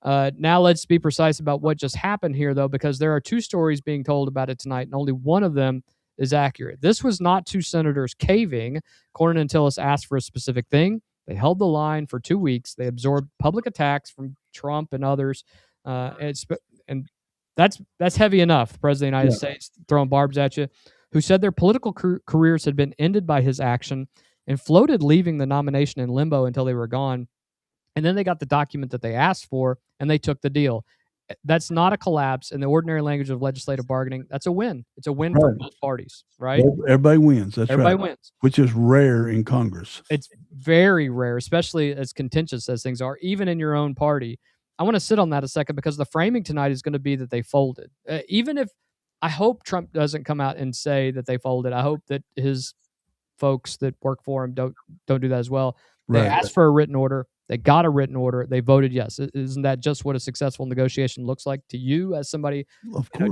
Yeah. Now let's be precise about what just happened here, though, because there are two stories being told about it tonight, and only one of them is accurate. This was not two senators caving. Cornyn and Tillis asked for a specific thing. They held the line for 2 weeks. They absorbed public attacks from Trump and others, and that's heavy enough. The president of the United States throwing barbs at you, who said their political careers had been ended by his action and floated leaving the nomination in limbo until they were gone. And then they got the document that they asked for, and they took the deal. That's not a collapse in the ordinary language of legislative bargaining. That's a win. It's a win for both parties, right? Everybody wins. That's Everybody right. wins. Which is rare in Congress. It's very rare, especially as contentious as things are, even in your own party. I want to sit on that a second because the framing tonight is going to be that they folded. Even if I hope Trump doesn't come out and say that they folded. I hope that his folks that work for him don't do that as well. They asked for a written order. They got a written order. They voted yes. Isn't that just what a successful negotiation looks like to you as somebody,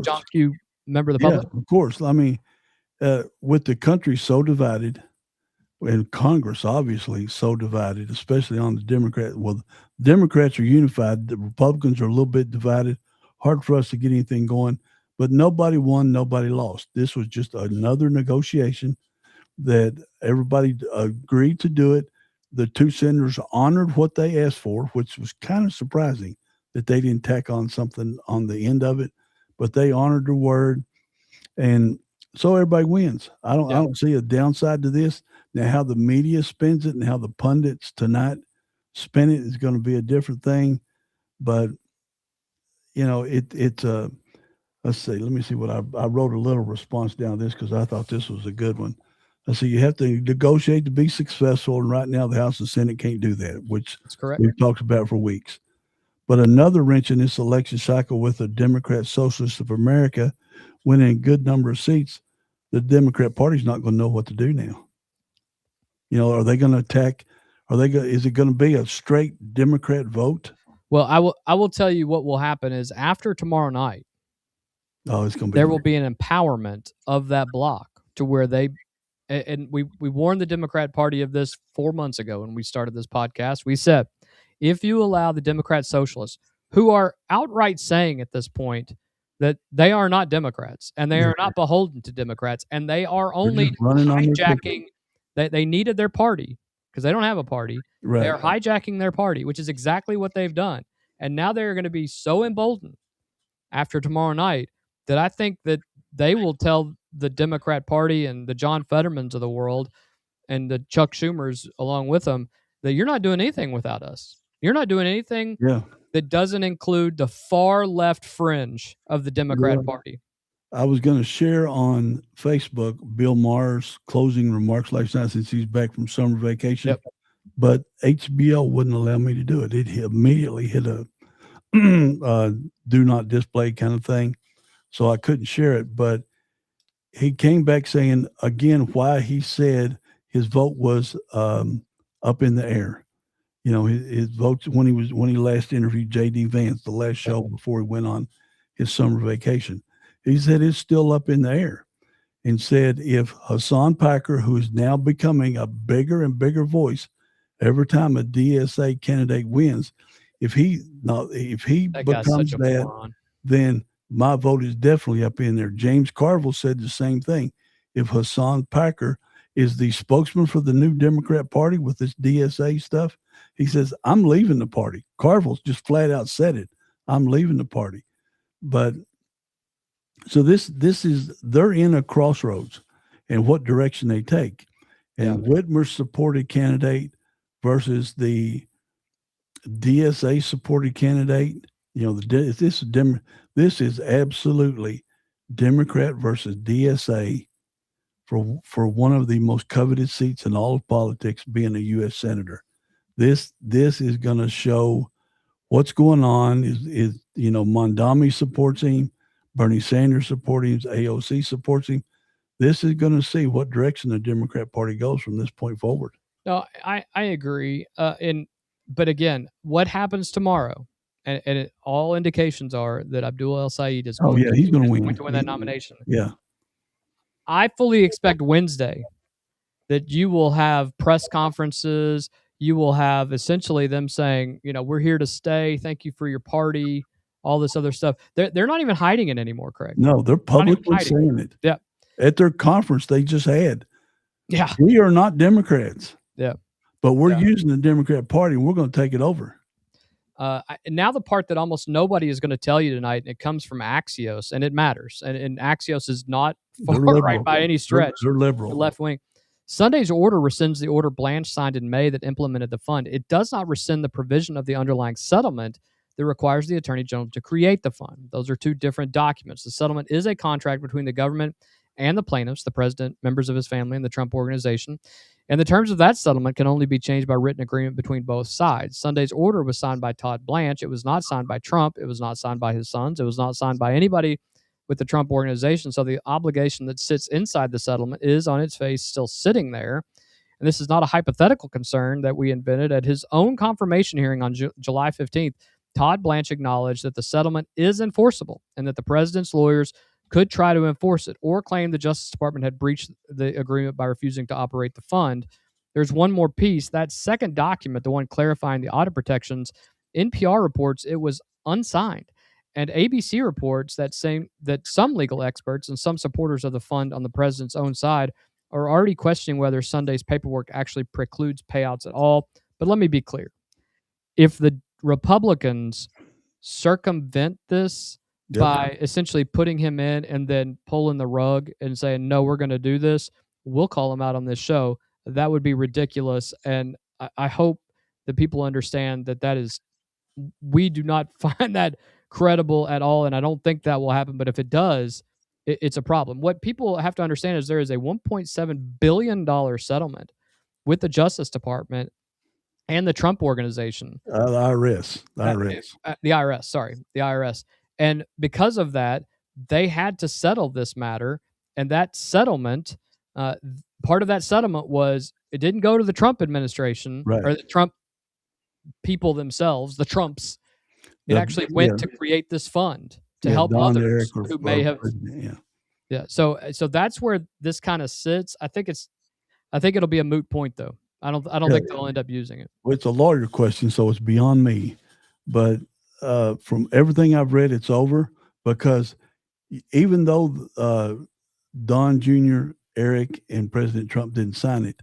John Q, member of the public? Yeah, of course. I mean, with the country so divided, and Congress obviously so divided, especially on the Democrat. Well, Democrats are unified. The Republicans are a little bit divided. Hard for us to get anything going. But nobody won, nobody lost. This was just another negotiation that everybody agreed to do it. The two senators honored what they asked for, which was kind of surprising that they didn't tack on something on the end of it, but they honored their word. And so everybody wins. I don't see a downside to this. Now, how the media spins it and how the pundits tonight spin it is going to be a different thing. But, it's let's see. Let me see what I wrote a little response down this because I thought this was a good one. I see you have to negotiate to be successful, and right now the House and Senate can't do that, which That's correct. we've talked about for weeks. But another wrench in this election cycle with the Democrat Socialists of America winning a good number of seats, the Democrat Party's not going to know what to do now. Are they going to attack? Is it going to be a straight Democrat vote? Well, I will tell you what will happen is after tomorrow night, it's going to be there will be an empowerment of that bloc to where they. And we warned the Democrat Party of this 4 months ago when we started this podcast. We said, if you allow the Democrat Socialists, who are outright saying at this point that they are not Democrats and they are not beholden to Democrats and they are only hijacking, they needed their party because they don't have a party. Right. They are hijacking their party, which is exactly what they've done. And now they're going to be so emboldened after tomorrow night that I think that they will tell the Democrat Party and the John Fettermans of the world and the Chuck Schumers along with them that you're not doing anything without us. You're not doing anything that doesn't include the far left fringe of the Democrat Party. I was going to share on Facebook Bill Maher's closing remarks last night since he's back from summer vacation, but HBO wouldn't allow me to do it. It immediately hit a do not display kind of thing, so I couldn't share it, but he came back saying again why he said his vote was up in the air. his votes when he last interviewed J.D. Vance, the last show before he went on his summer vacation. He said it's still up in the air, and said if Hassan Packer, who is now becoming a bigger and bigger voice every time a DSA candidate wins, if he becomes that, then my vote is definitely up in there. James Carville said the same thing. If Hassan Packer is the spokesman for the new Democrat Party with this DSA stuff, he says, I'm leaving the party. Carville's just flat out said it. I'm leaving the party. But so this is, they're in a crossroads and what direction they take. And Whitmer's supported candidate versus the DSA supported candidate, this is absolutely Democrat versus DSA for one of the most coveted seats in all of politics, being a U.S. senator. This is going to show what's going on. Is Mondami supports him, Bernie Sanders supports him, AOC supports him. This is going to see what direction the Democrat Party goes from this point forward. No, I agree. But again, what happens tomorrow? And all indications are that Abdul El Sayed is he's going to win. To win that nomination. Yeah. I fully expect Wednesday that you will have press conferences. You will have essentially them saying, we're here to stay. Thank you for your party. All this other stuff. They're not even hiding it anymore, Craig. No, they're publicly saying it. Yeah. At their conference they just had. Yeah. We are not Democrats. Yeah. But we're using the Democrat Party and we're going to take it over. Now the part that almost nobody is going to tell you tonight, and it comes from Axios, and it matters. And Axios is not far right by any stretch. They're liberal. They're left wing. Sunday's order rescinds the order Blanche signed in May that implemented the fund. It does not rescind the provision of the underlying settlement that requires the Attorney General to create the fund. Those are two different documents. The settlement is a contract between the government and the plaintiffs, the president, members of his family, and the Trump organization. And the terms of that settlement can only be changed by written agreement between both sides. Sunday's order was signed by Todd Blanche. It was not signed by Trump. It was not signed by his sons. It was not signed by anybody with the Trump organization. So the obligation that sits inside the settlement is on its face still sitting there. And this is not a hypothetical concern that we invented. At his own confirmation hearing on July 15th, Todd Blanche acknowledged that the settlement is enforceable and that the president's lawyers could try to enforce it or claim the Justice Department had breached the agreement by refusing to operate the fund. There's one more piece. That second document, the one clarifying the audit protections, NPR reports it was unsigned. And ABC reports that some legal experts and some supporters of the fund on the president's own side are already questioning whether Sunday's paperwork actually precludes payouts at all. But let me be clear. If the Republicans circumvent this by essentially putting him in and then pulling the rug and saying, no, we're going to do this, we'll call him out on this show. That would be ridiculous. And I hope that people understand that we do not find that credible at all. And I don't think that will happen. But if it does, it's a problem. What people have to understand is there is a $1.7 billion settlement with the Justice Department and the Trump organization. The IRS. The IRS. And because of that, they had to settle this matter. And that settlement, part of that settlement was it didn't go to the Trump administration or the Trump people themselves, the Trumps. It actually went to create this fund to help others who may have. So that's where this kind of sits. I think it'll be a moot point, though. I don't think they'll end up using it. Well, it's a lawyer question, so it's beyond me. But from everything I've read, it's over because even though Don Jr., Eric, and President Trump didn't sign it,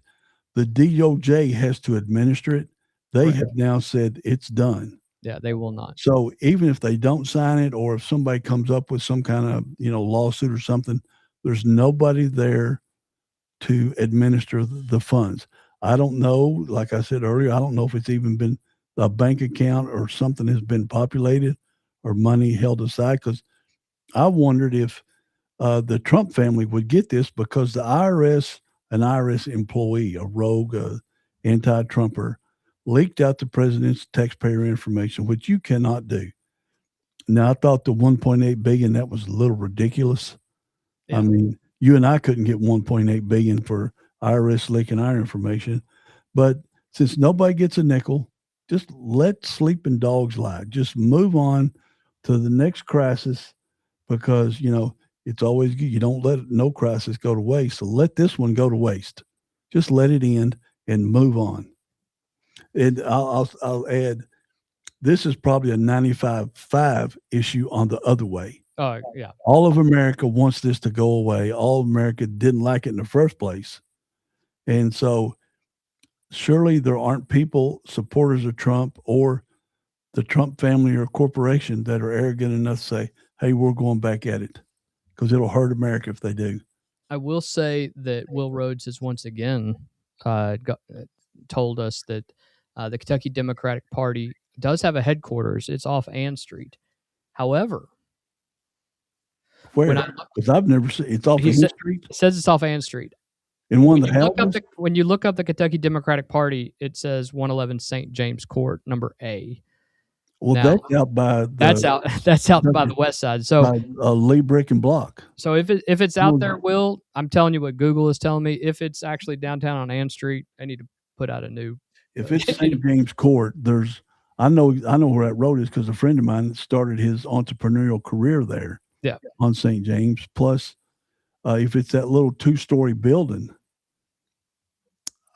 the DOJ has to administer it. They have now said it's done. Yeah, they will not. So even if they don't sign it, or if somebody comes up with some kind of lawsuit or something, there's nobody there to administer the funds. I don't know, like I said earlier, I don't know if it's even been a bank account or something has been populated or money held aside, because I wondered if the Trump family would get this because the IRS, an IRS employee, a rogue anti-Trumper, leaked out the president's taxpayer information, which you cannot do. Now, I thought the $1.8 billion, that was a little ridiculous. Yeah. I mean, you and I couldn't get $1.8 billion for IRS leaking our information. But since nobody gets a nickel, just let sleeping dogs lie. Just move on to the next crisis, because, it's always good. You don't let no crisis go to waste. So let this one go to waste. Just let it end and move on. And I'll add, this is probably a 95-5 issue on the other way. Oh, yeah. All of America wants this to go away. All of America didn't like it in the first place. And so surely there aren't people, supporters of Trump or the Trump family or corporation, that are arrogant enough to say, hey, we're going back at it, because it'll hurt America if they do. I will say that Will Rhodes has once again told us that the Kentucky Democratic Party does have a headquarters. It's off Ann Street. However, where? Because I've never seen it's off Ann Street. It says it's off Ann Street. In one of the houses? When you look up the Kentucky Democratic Party, it says 111 St. James Court, number A. Well, now, that's out by that's out by the west side. So by, Lee Brick and Block. So if it's out there, Will, I'm telling you what Google is telling me. If it's actually downtown on Ann Street, I need to put out a new. If it's St. James Court, I know where that road is, because a friend of mine started his entrepreneurial career there. Yeah. On St. James. Plus, if it's that little 2-story building,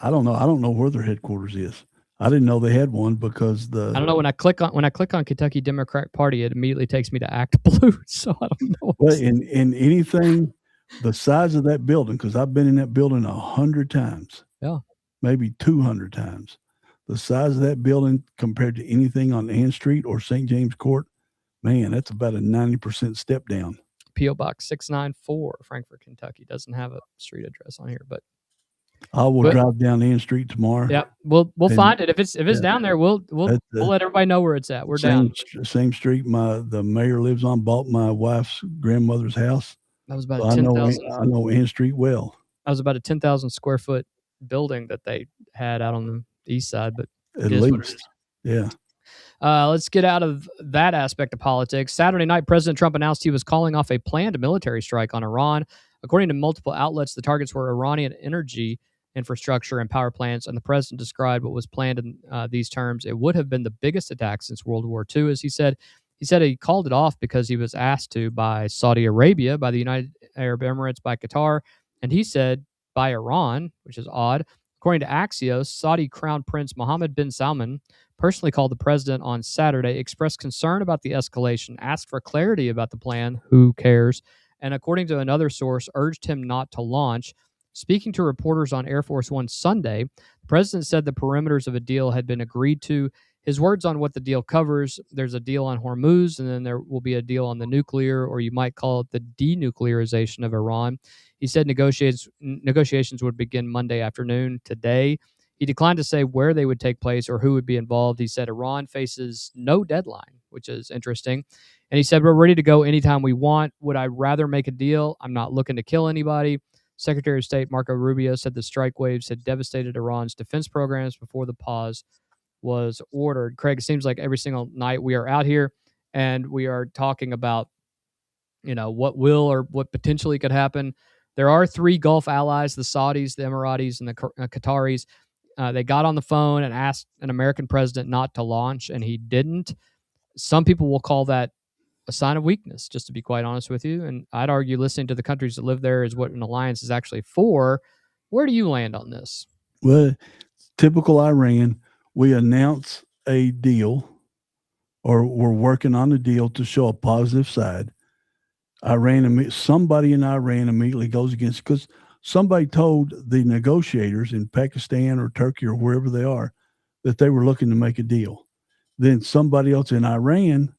I don't know. I don't know where their headquarters is. I didn't know they had one, because I don't know, when I click on Kentucky Democratic Party, it immediately takes me to Act Blue. So I don't know. But in anything the size of that building, because I've been in that building 100 times. Yeah. Maybe 200 times. The size of that building compared to anything on Ann Street or St. James Court, man, that's about a 90% step down. P.O. Box 694, Frankfort, Kentucky. Doesn't have a street address on here, but I will drive down Ann Street tomorrow. Yeah, we'll find it. If it's down there, we'll let everybody know where it's at. We're down. Same street the mayor lives on, bought my wife's grandmother's house. That was about so 10,000. I know Ann Street well. That was about a 10,000 square foot building that they had out on the east side, but at least, yeah. Let's get out of that aspect of politics. Saturday night, President Trump announced he was calling off a planned military strike on Iran. According to multiple outlets, the targets were Iranian energy infrastructure and power plants, and the president described what was planned in these terms. It would have been the biggest attack since World War II, as he said. He said he called it off because he was asked to by Saudi Arabia, by the United Arab Emirates, by Qatar, and he said by Iran, which is odd. According to Axios, Saudi Crown Prince Mohammed bin Salman personally called the president on Saturday, expressed concern about the escalation, asked for clarity about the plan, who cares, and according to another source, urged him not to launch. Speaking to reporters on Air Force One Sunday, the president said the perimeters of a deal had been agreed to. His words on what the deal covers: there's a deal on Hormuz, and then there will be a deal on the nuclear, or you might call it the denuclearization of Iran. He said negotiations would begin Monday afternoon, today. He declined to say where they would take place or who would be involved. He said Iran faces no deadline, which is interesting. And he said, we're ready to go anytime we want. Would I rather make a deal? I'm not looking to kill anybody. Secretary of State Marco Rubio said the strike waves had devastated Iran's defense programs before the pause was ordered. Craig, it seems like every single night we are out here and we are talking about, what will or what potentially could happen. There are 3 Gulf allies, the Saudis, the Emiratis, and the Qataris. They got on the phone and asked an American president not to launch, and he didn't. Some people will call that a sign of weakness, just to be quite honest with you. And I'd argue listening to the countries that live there is what an alliance is actually for. Where do you land on this? Well, typical Iran, we announce a deal, or we're working on a deal to show a positive side. Somebody in Iran immediately goes against, because somebody told the negotiators in Pakistan or Turkey or wherever they are that they were looking to make a deal. Then somebody else in Iran,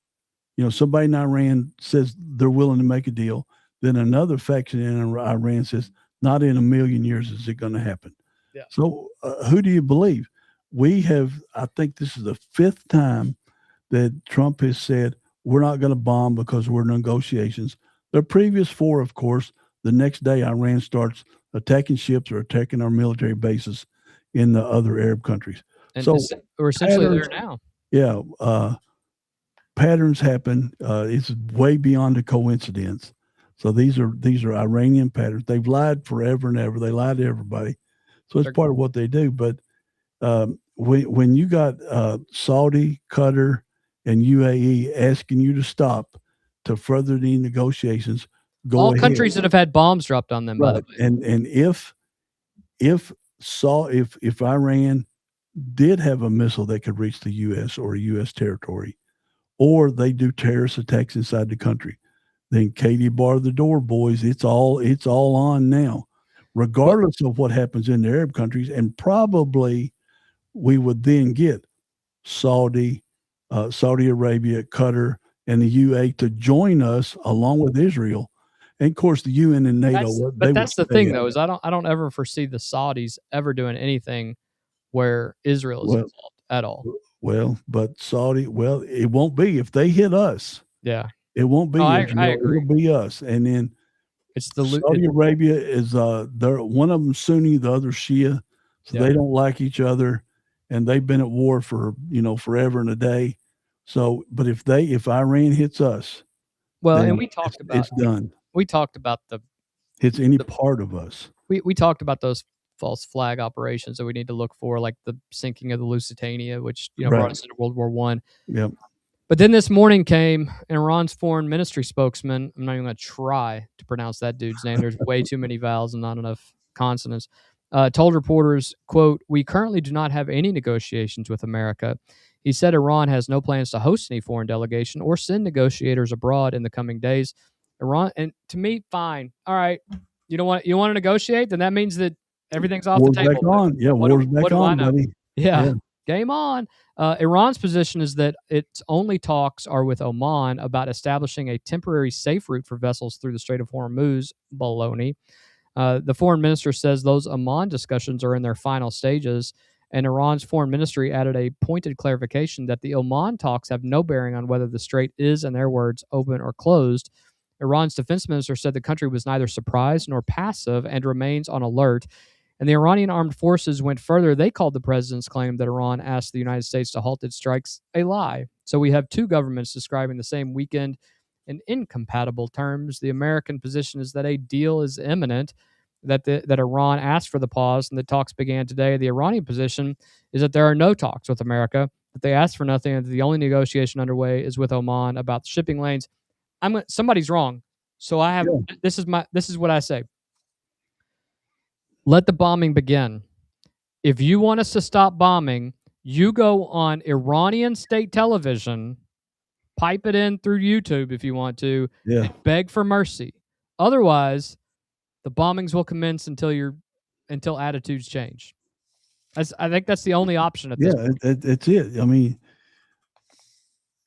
somebody in Iran says they're willing to make a deal. Then another faction in Iran says, not in a million years is it going to happen. Yeah. So who do you believe? I think this is the 5th time that Trump has said, we're not going to bomb because we're in negotiations. The previous 4, of course, the next day Iran starts attacking ships or attacking our military bases in the other Arab countries. And so we're essentially there now. Yeah. Patterns happen. It's way beyond a coincidence. So these are Iranian patterns. They've lied forever and ever. They lie to everybody. So it's part of what they do. But when you got Saudi, Qatar, and UAE asking you to stop to further the negotiations, go All ahead. countries that have had bombs dropped on them, by the way. And if Iran did have a missile that could reach the U.S. or U.S. territory, or they do terrorist attacks inside the country, then Katie bar the door, boys. It's all on now, regardless of what happens in the Arab countries. And probably we would then get Saudi Arabia, Qatar, and the UAE to join us along with Israel. And of course, the UN and NATO. But that's the thing, though, is I don't ever foresee the Saudis ever doing anything where Israel is involved at all. Well, but Saudi, it won't be if they hit us. Yeah, it won't be. I agree. It'll be us, and then it's the Saudi Arabia is they're one of them Sunni, the other Shia, so they don't like each other, and they've been at war for forever and a day. So, but if Iran hits us, and we talked about it's done. We talked about hits any part of us. We talked about those false flag operations that we need to look for, like the sinking of the Lusitania, which brought us into World War I. Yep. But then this morning came Iran's foreign ministry spokesman. I'm not even going to try to pronounce that dude's name. There's way too many vowels and not enough consonants. Told reporters, quote, "We currently do not have any negotiations with America." He said Iran has no plans to host any foreign delegation or send negotiators abroad in the coming days. Iran, and to me, fine. All right. You want to negotiate? Then that means that everything's off the table. Back on. Yeah, war's back on, buddy. Yeah. Game on. Iran's position is that its only talks are with Oman about establishing a temporary safe route for vessels through the Strait of Hormuz. Baloney. The foreign minister says those Oman discussions are in their final stages, and Iran's foreign ministry added a pointed clarification that the Oman talks have no bearing on whether the strait is, in their words, open or closed. Iran's defense minister said the country was neither surprised nor passive and remains on alert. And the Iranian armed forces went further. They called the president's claim that Iran asked the United States to halt its strikes a lie. So we have two governments describing the same weekend in incompatible terms. The American position is that a deal is imminent, that Iran asked for the pause and the talks began today. The Iranian position is that there are no talks with America, that they asked for nothing, and that the only negotiation underway is with Oman about the shipping lanes. Somebody's wrong. So this is what I say. Let the bombing begin. If you want us to stop bombing, you go on Iranian state television, pipe it in through YouTube if you want to, and beg for mercy. Otherwise, the bombings will commence until attitudes change. I think that's the only option at this point. It's it. I mean,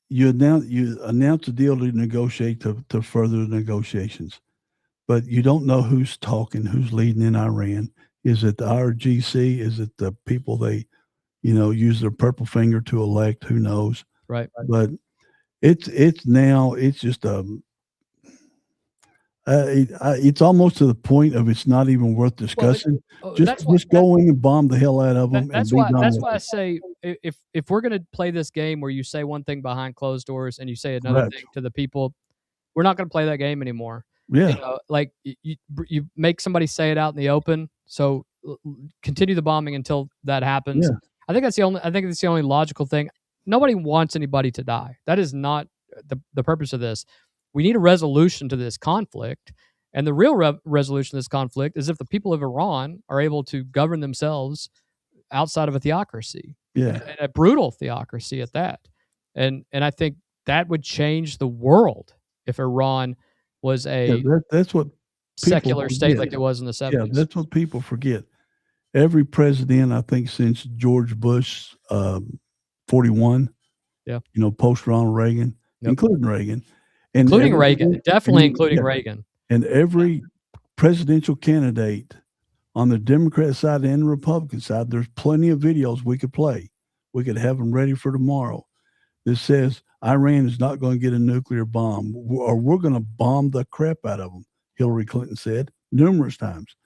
you announce a deal to negotiate to further the negotiations, but you don't know who's talking, who's leading in Iran. Is it the IRGC? Is it the people they, use their purple finger to elect? Who knows? Right. But it's just it's almost to the point of it's not even worth discussing. Just go in and bomb the hell out of them. That's why I say if we're going to play this game where you say one thing behind closed doors and you say another thing to the people, we're not going to play that game anymore. Yeah, like you make somebody say it out in the open. So continue the bombing until that happens. Yeah. I think that's the only logical thing. Nobody wants anybody to die. That is not the purpose of this. We need a resolution to this conflict, and the real resolution to this conflict is if the people of Iran are able to govern themselves outside of a theocracy, and a brutal theocracy at that. And I think that would change the world if Iran was that's what secular state like it was in the 70s. Yeah, that's what people forget. Every president, I think, since George Bush 41, post Ronald Reagan, including Reagan. Including Reagan. And every presidential candidate on the Democrat side and the Republican side, there's plenty of videos we could play. We could have them ready for tomorrow. This says Iran is not going to get a nuclear bomb, or we're going to bomb the crap out of them, Hillary Clinton said numerous times.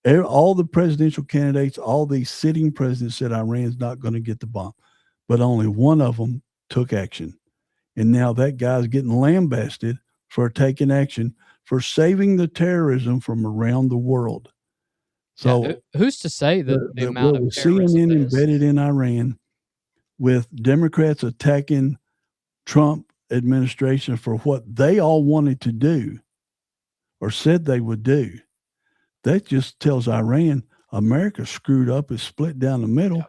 All the presidential candidates, all these sitting presidents said Iran's not going to get the bomb. But only one of them took action. And now that guy's getting lambasted for taking action, for saving the terrorism from around the world. So who's to say that the amount of terrorists CNN embedded in Iran, with Democrats attacking Trump administration for what they all wanted to do or said they would do, that just tells Iran America screwed up, is split down the middle. Yeah.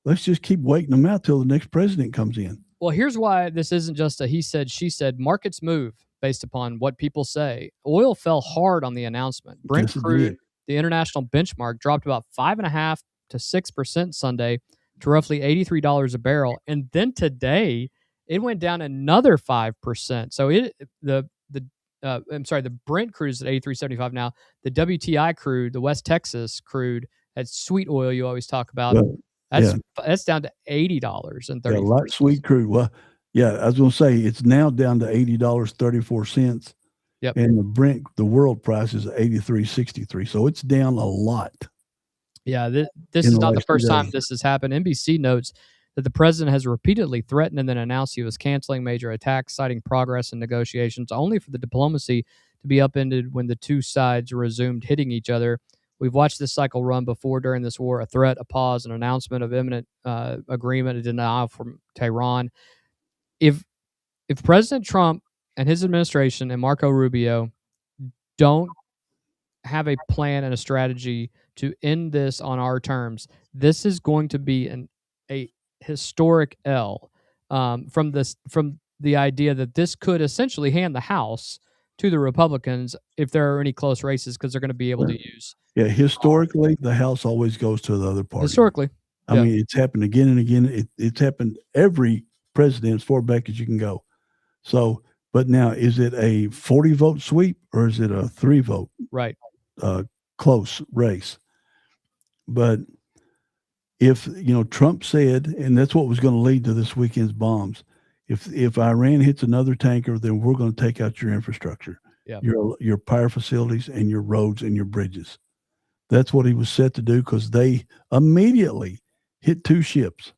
Let's just keep waiting them out till the next president comes in. Well, here's why this isn't just a he said, she said. Markets move based upon what people say. Oil fell hard on the announcement. Brent crude, the international benchmark, dropped about 5.5% to 6% Sunday to roughly $83 a barrel. And then today, it went down another 5%. So the Brent crude is at 83.75 now. The WTI crude, the West Texas crude, that sweet oil you always talk about, that's down to $80.30. Yeah, light sweet crude. Well, yeah, I was going to say it's now down to $80.34. Yep. And the Brent, the world price is $83.63. So it's down a lot. Yeah, this is not the first time this has happened. NBC notes that the president has repeatedly threatened and then announced he was canceling major attacks, citing progress in negotiations, only for the diplomacy to be upended when the two sides resumed hitting each other. We've watched this cycle run before during this war: a threat, a pause, an announcement of imminent agreement, a denial from Tehran. If President Trump and his administration and Marco Rubio don't have a plan and a strategy to end this on our terms, this is going to be a historic L from the idea that this could essentially hand the House to the Republicans if there are any close races, because they're going to be able to use. Yeah, historically, the House always goes to the other party. Historically. I mean, it's happened again and again. It's happened every president as far back as you can go. So, but now, is it a 40-vote sweep or is it a 3-vote? Right. Close race? But if, Trump said, and that's what was going to lead to this weekend's bombs, if Iran hits another tanker, then we're going to take out your infrastructure, your power facilities and your roads and your bridges. That's what he was set to do, because they immediately hit 2 ships.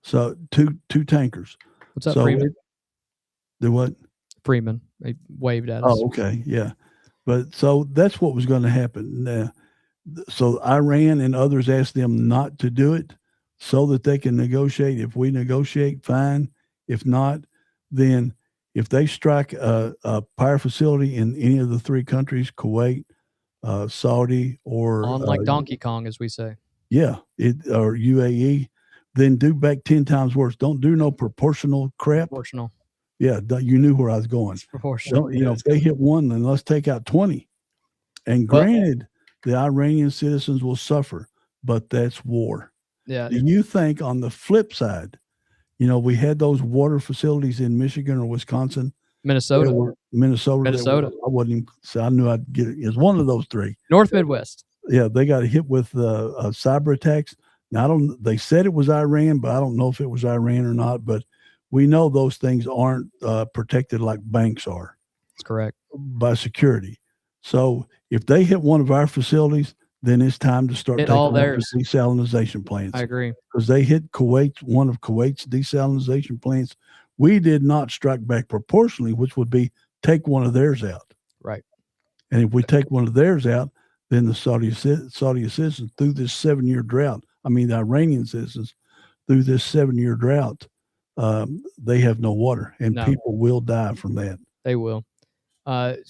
So two tankers. What's up, Freeman? The what? Freeman. They waved at us. Oh, okay. Yeah. But so that's what was going to happen. So Iran and others asked them not to do it so that they can negotiate. If we negotiate, fine. If not, then if they strike a power facility in any of the 3 countries, Kuwait, Saudi, or on like Donkey Kong, as we say. Yeah, or UAE, then do back 10 times worse. Don't do no proportional crap. Proportional. Yeah, you knew where I was going. Proportional. If they hit 1, then let's take out 20. And granted, the Iranian citizens will suffer, but that's war. Yeah. Do you think on the flip side, we had those water facilities in Michigan or Wisconsin, Minnesota. I wasn't even, so I knew I'd get it. It's one of those 3. North Midwest. Yeah, they got hit with cyber attacks. Now, they said it was Iran, but I don't know if it was Iran or not. But we know those things aren't protected like banks are. That's correct. By security. So if they hit one of our facilities, then it's time to start taking all theirs desalinization plants. I agree. Because they hit one of Kuwait's desalinization plants. We did not strike back proportionally, which would be take one of theirs out. Right. And if we take one of theirs out, then the Saudi citizens, through this 7-year drought, the Iranian citizens, through this 7-year drought, they have no water, and people will die from that. They will.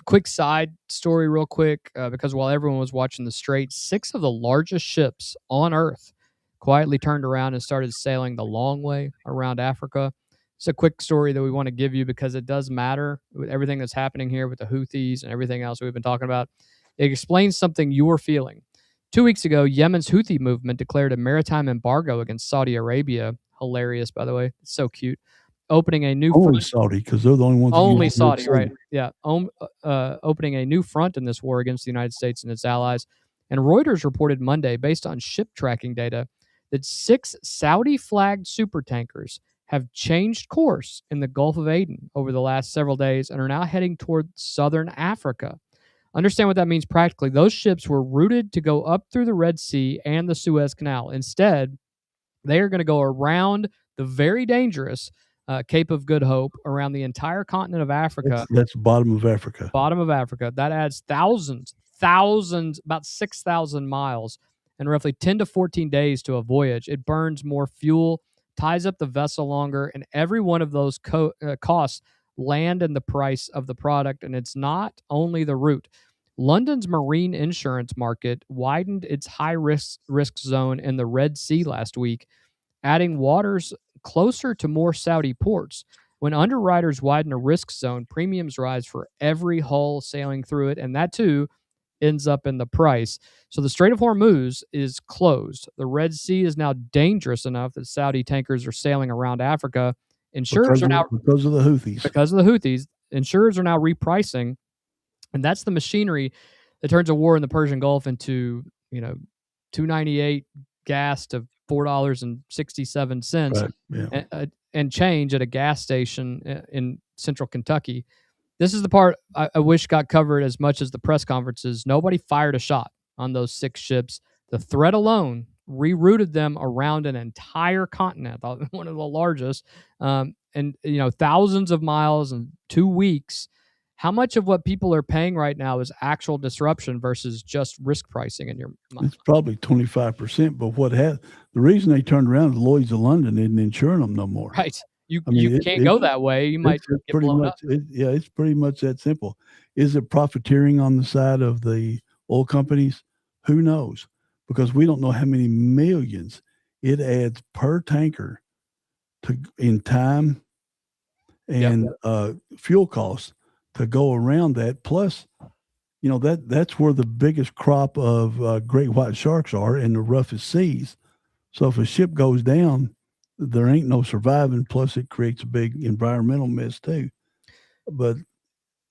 Quick side story real quick, because while everyone was watching the Strait, 6 of the largest ships on Earth quietly turned around and started sailing the long way around Africa. It's a quick story that we want to give you because it does matter with everything that's happening here with the Houthis and everything else we've been talking about. It explains something you're feeling. 2 weeks ago, Yemen's Houthi movement declared a maritime embargo against Saudi Arabia. Hilarious, by the way. It's so cute. Opening a new only Saudi, because they're the only ones. Only Saudi, right? Yeah. Opening a new front in this war against the United States and its allies. And Reuters reported Monday, based on ship tracking data, that 6 Saudi-flagged supertankers have changed course in the Gulf of Aden over the last several days and are now heading toward southern Africa. Understand what that means practically. Those ships were routed to go up through the Red Sea and the Suez Canal. Instead, they are going to go around the very dangerous Cape of Good Hope around the entire continent of Africa. That's bottom of Africa. Bottom of Africa. That adds thousands about 6,000 miles, and roughly 10 to 14 days to a voyage. It burns more fuel, ties up the vessel longer, and every one of those costs land in the price of the product. And it's not only the route. London's marine insurance market widened its high-risk zone in the Red Sea last week, adding waters closer to more Saudi ports. When underwriters widen a risk zone, premiums rise for every hull sailing through it, and that too ends up in the price. So the Strait of Hormuz is closed. The Red Sea is now dangerous enough that Saudi tankers are sailing around Africa. Insurers are now because of the Houthis. Because of the Houthis, insurers are now repricing, and that's the machinery that turns a war in the Persian Gulf into, $2.98 gas to $4.67 Right, yeah. and change at a gas station in central Kentucky. This is the part I wish got covered as much as the press conferences. Nobody fired a shot on those 6 ships. The threat alone rerouted them around an entire continent, one of the largest, and thousands of miles in 2 weeks. How much of what people are paying right now is actual disruption versus just risk pricing in your mind? It's probably 25%. But the reason they turned around is Lloyd's of London isn't insuring them no more. Right. You can't go that way. You might get blown up. It's pretty much that simple. Is it profiteering on the side of the oil companies? Who knows? Because we don't know how many millions it adds per tanker in time and fuel costs to go around that. Plus, that's where the biggest crop of great white sharks are, in the roughest seas. So if a ship goes down, there ain't no surviving. Plus, it creates a big environmental mess too. But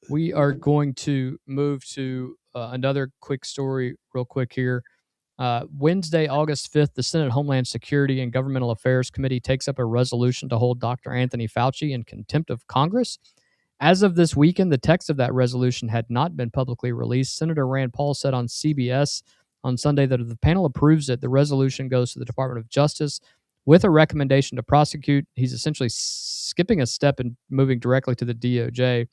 we are going to move to another quick story real quick here. Wednesday, August 5th, the Senate Homeland Security and Governmental Affairs Committee takes up a resolution to hold Dr. Anthony Fauci in contempt of Congress. As of this weekend, the text of that resolution had not been publicly released. Senator Rand Paul said on CBS on Sunday that if the panel approves it, the resolution goes to the Department of Justice with a recommendation to prosecute. He's essentially skipping a step and moving directly to the DOJ. And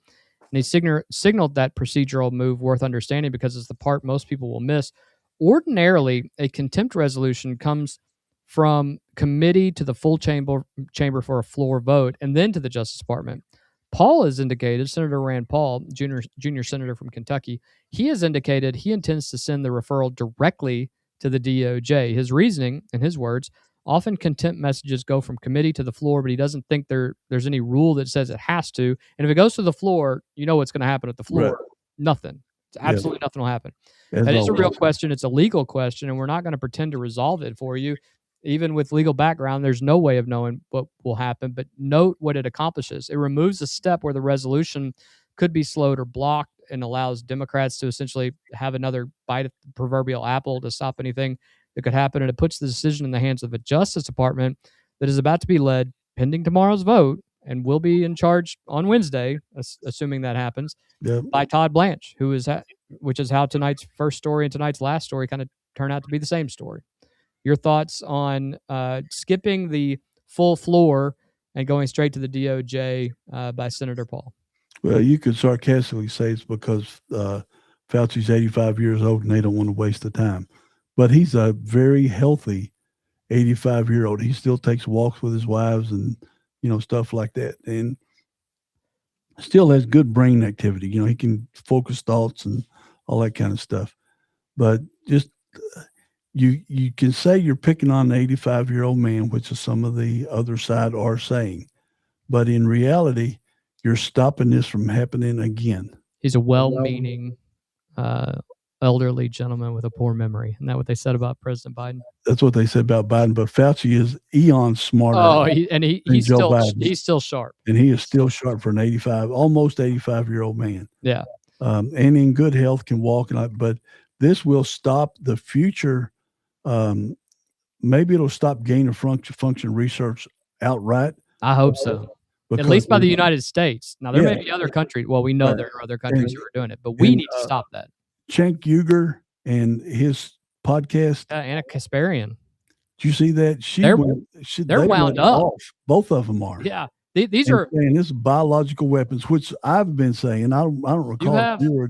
he signaled that procedural move worth understanding because it's the part most people will miss. Ordinarily, a contempt resolution comes from committee to the full chamber for a floor vote and then to the Justice Department. Paul has indicated, Senator Rand Paul, junior senator from Kentucky, he has indicated he intends to send the referral directly to the DOJ. His reasoning, in his words, often contempt messages go from committee to the floor, but he doesn't think there's any rule that says it has to. And if it goes to the floor, you know what's going to happen at the floor. Right. Nothing. Absolutely nothing will happen. That is a real question. It's a legal question, and we're not going to pretend to resolve it for you. Even with legal background, there's no way of knowing what will happen, but note what it accomplishes. It removes a step where the resolution could be slowed or blocked and allows Democrats to essentially have another bite at the proverbial apple to stop anything that could happen. And it puts the decision in the hands of a Justice Department that is about to be led, pending tomorrow's vote, and will be in charge on Wednesday, assuming that happens, by Todd Blanche, which is how tonight's first story and tonight's last story kind of turn out to be the same story. Your thoughts on skipping the full floor and going straight to the DOJ by Senator Paul? Well, you could sarcastically say it's because Fauci's 85 years old and they don't want to waste the time. But he's a very healthy 85-year-old. He still takes walks with his wives and, stuff like that. And still has good brain activity. He can focus thoughts and all that kind of stuff. But just... You can say you're picking on an 85-year-old man, which is some of the other side are saying. But in reality, you're stopping this from happening again. He's a well-meaning elderly gentleman with a poor memory. Isn't that what they said about President Biden? That's what they said about Biden. But Fauci is eons smarter. Oh, he's still sharp. And he is still sharp for an almost 85-year-old man. Yeah. And in good health, can walk. But this will stop the future. Maybe it'll stop gain of function research outright. I hope so. At least by the United States. Now, there may be other countries. Well, we know there are other countries who are doing it, but we need to stop that. Cenk Uygur and his podcast. Anna Kasparian. Did you see that? They're wound up. Both of them are. Yeah. These are saying this is biological weapons, which I've been saying. I don't recall if you were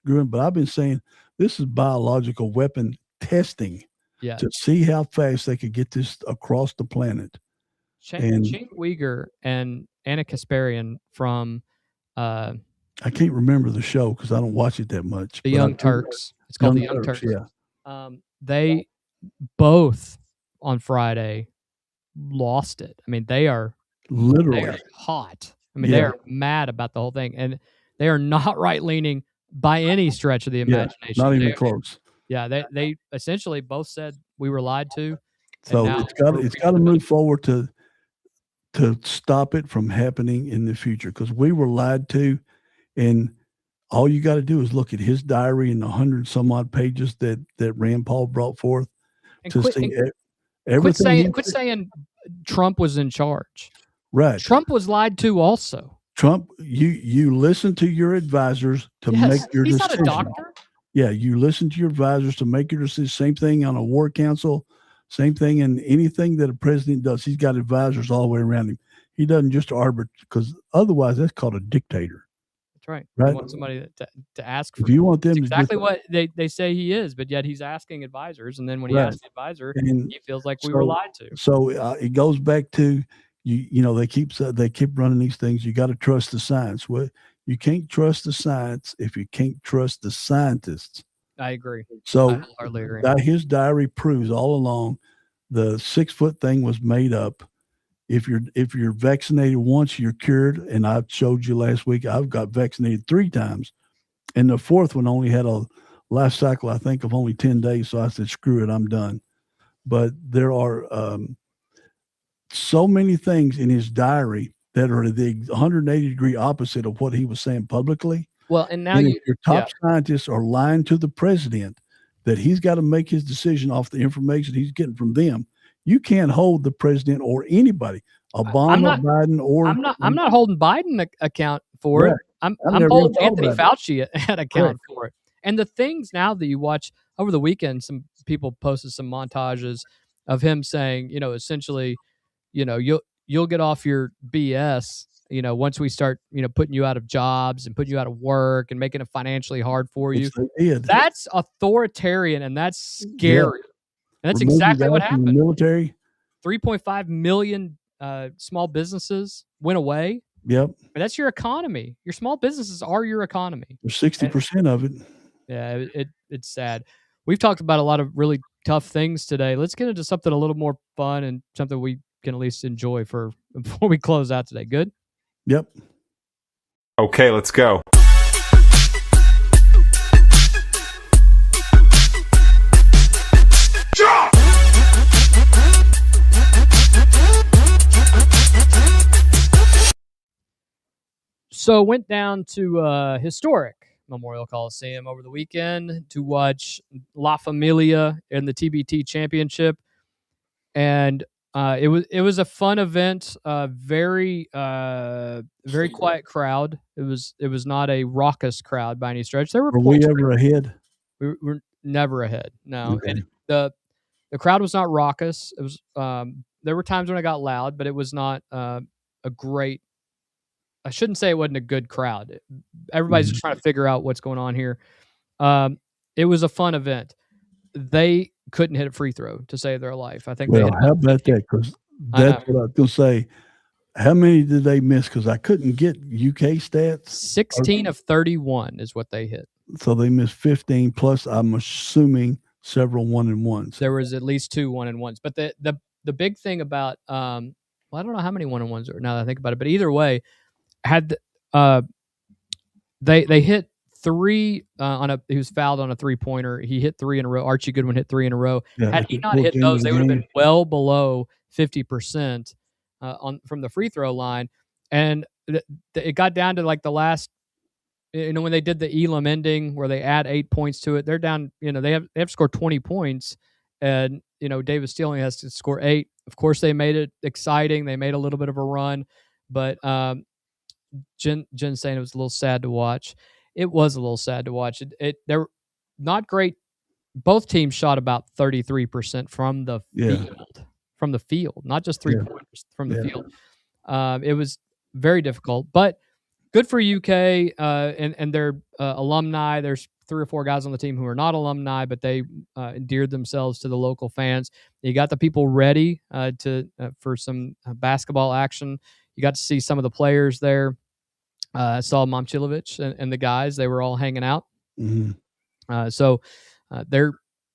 agreeing, but I've been saying This is biological weapon testing Yeah. to see how fast they could get this across the planet. And Cenk Uygur and Anna Kasparian from I can't remember the show because I don't watch it that much. the but I Young do- Turks. It's called the Young Turks. Yeah. They both on Friday lost it. I mean, they are Literally. hot. I mean, Yeah. they are mad about the whole thing, and they are not right leaning by any stretch of the imagination. Not even They- close. Yeah, they essentially both said we were lied to. So now it's got we're to move forward to stop it from happening in the future because we were lied to, and all you got to do is look at his diary and the 100 some odd pages that Rand Paul brought forth And to quit- see and everything. Quit saying Trump was in charge. Right. Trump was lied to also. Trump, you listen to your advisors to Yes, make your he's decision. not a doctor. Yeah, you listen to your advisors to make your decision. Same thing on a war council. Same thing in anything that a president does. He's got advisors all the way around him. He doesn't just arbitrate because otherwise that's called a dictator. That's right. Right. You want somebody to ask for. If you want them That's to exactly just, what they say he is, but yet he's asking advisors, and then when he Right. asks the advisor, And he feels like we were lied to. So it goes back to you know they keep running these things. You got to trust the science. Well, you can't trust the science if you can't trust the scientists. I agree. So I wholeheartedly agree. his diary proves all along the 6 foot thing was made up. If you're vaccinated once, you're cured. And I showed you last week, I've got vaccinated 3 times. And the 4th one only had a life cycle, I think, of only 10 days. So I said, screw it, I'm done. But there are so many things in his diary that are the 180-degree opposite of what he was saying publicly. Well, and now If your top scientists are lying to the president that he's got to make his decision off the information he's getting from them, you can't hold the president or anybody, Obama, Biden, or I'm not holding Biden account for it. I'm holding Anthony Fauci at account for it. And the things now that you watch over the weekend, some people posted some montages of him saying, you know, essentially, you know, you'll get off your BS, you know, once we start, you know, putting you out of jobs and putting you out of work and making it financially hard for you. That's authoritarian and that's scary. And that's exactly what happened. The military. 3.5 million small businesses went away. Yep. And that's your economy. Your small businesses are your economy. 60% of it. Yeah, it's sad. We've talked about a lot of really tough things today. Let's get into something a little more fun and something we can at least enjoy before we close out today. Good? Yep. Okay, let's go. So went down to historic Memorial Coliseum over the weekend to watch La Familia in the TBT Championship, and it was a fun event. Very quiet crowd. It was not a raucous crowd by any stretch. There were we ever ahead? We were never ahead. No, Okay. and the crowd was not raucous. It was there were times when it got loud, but it was not a great. I shouldn't say it wasn't a good crowd. Everybody's just trying to figure out what's going on here. It was a fun event. They couldn't hit a free throw to save their life. I think. Well, how about that? Because that's what I was going to say. How many did they miss? Because I couldn't get UK stats. 16 of 31 is what they hit. So they missed 15 plus. I'm assuming several 1-and-1s. There was at least 2 1-and-1s. But the big thing about well, I don't know how many 1-and-1s are now that I think about it. But either way, had they hit 3 he was fouled on a 3-pointer. He hit 3 in a row. Archie Goodwin hit 3 in a row. Yeah, had he not hit those, they would have been well below 50% from the free throw line. And it got down to like the last, you know, when they did the Elam ending where they add 8 points to it, they're down, you know, they have to score 20 points. And, you know, Davis Steele only has to score 8. Of course, they made it exciting. They made a little bit of a run. But Jen saying it was a little sad to watch. It was a little sad to watch. They're not great. Both teams shot about 33% from the field. From the field, not just 3 pointers from the field. It was very difficult, but good for UK and their alumni. There's 3 or 4 guys on the team who are not alumni, but they endeared themselves to the local fans. You got the people ready for some basketball action. You got to see some of the players there. I saw Momcilovic and the guys. They were all hanging out. Mm-hmm. So they're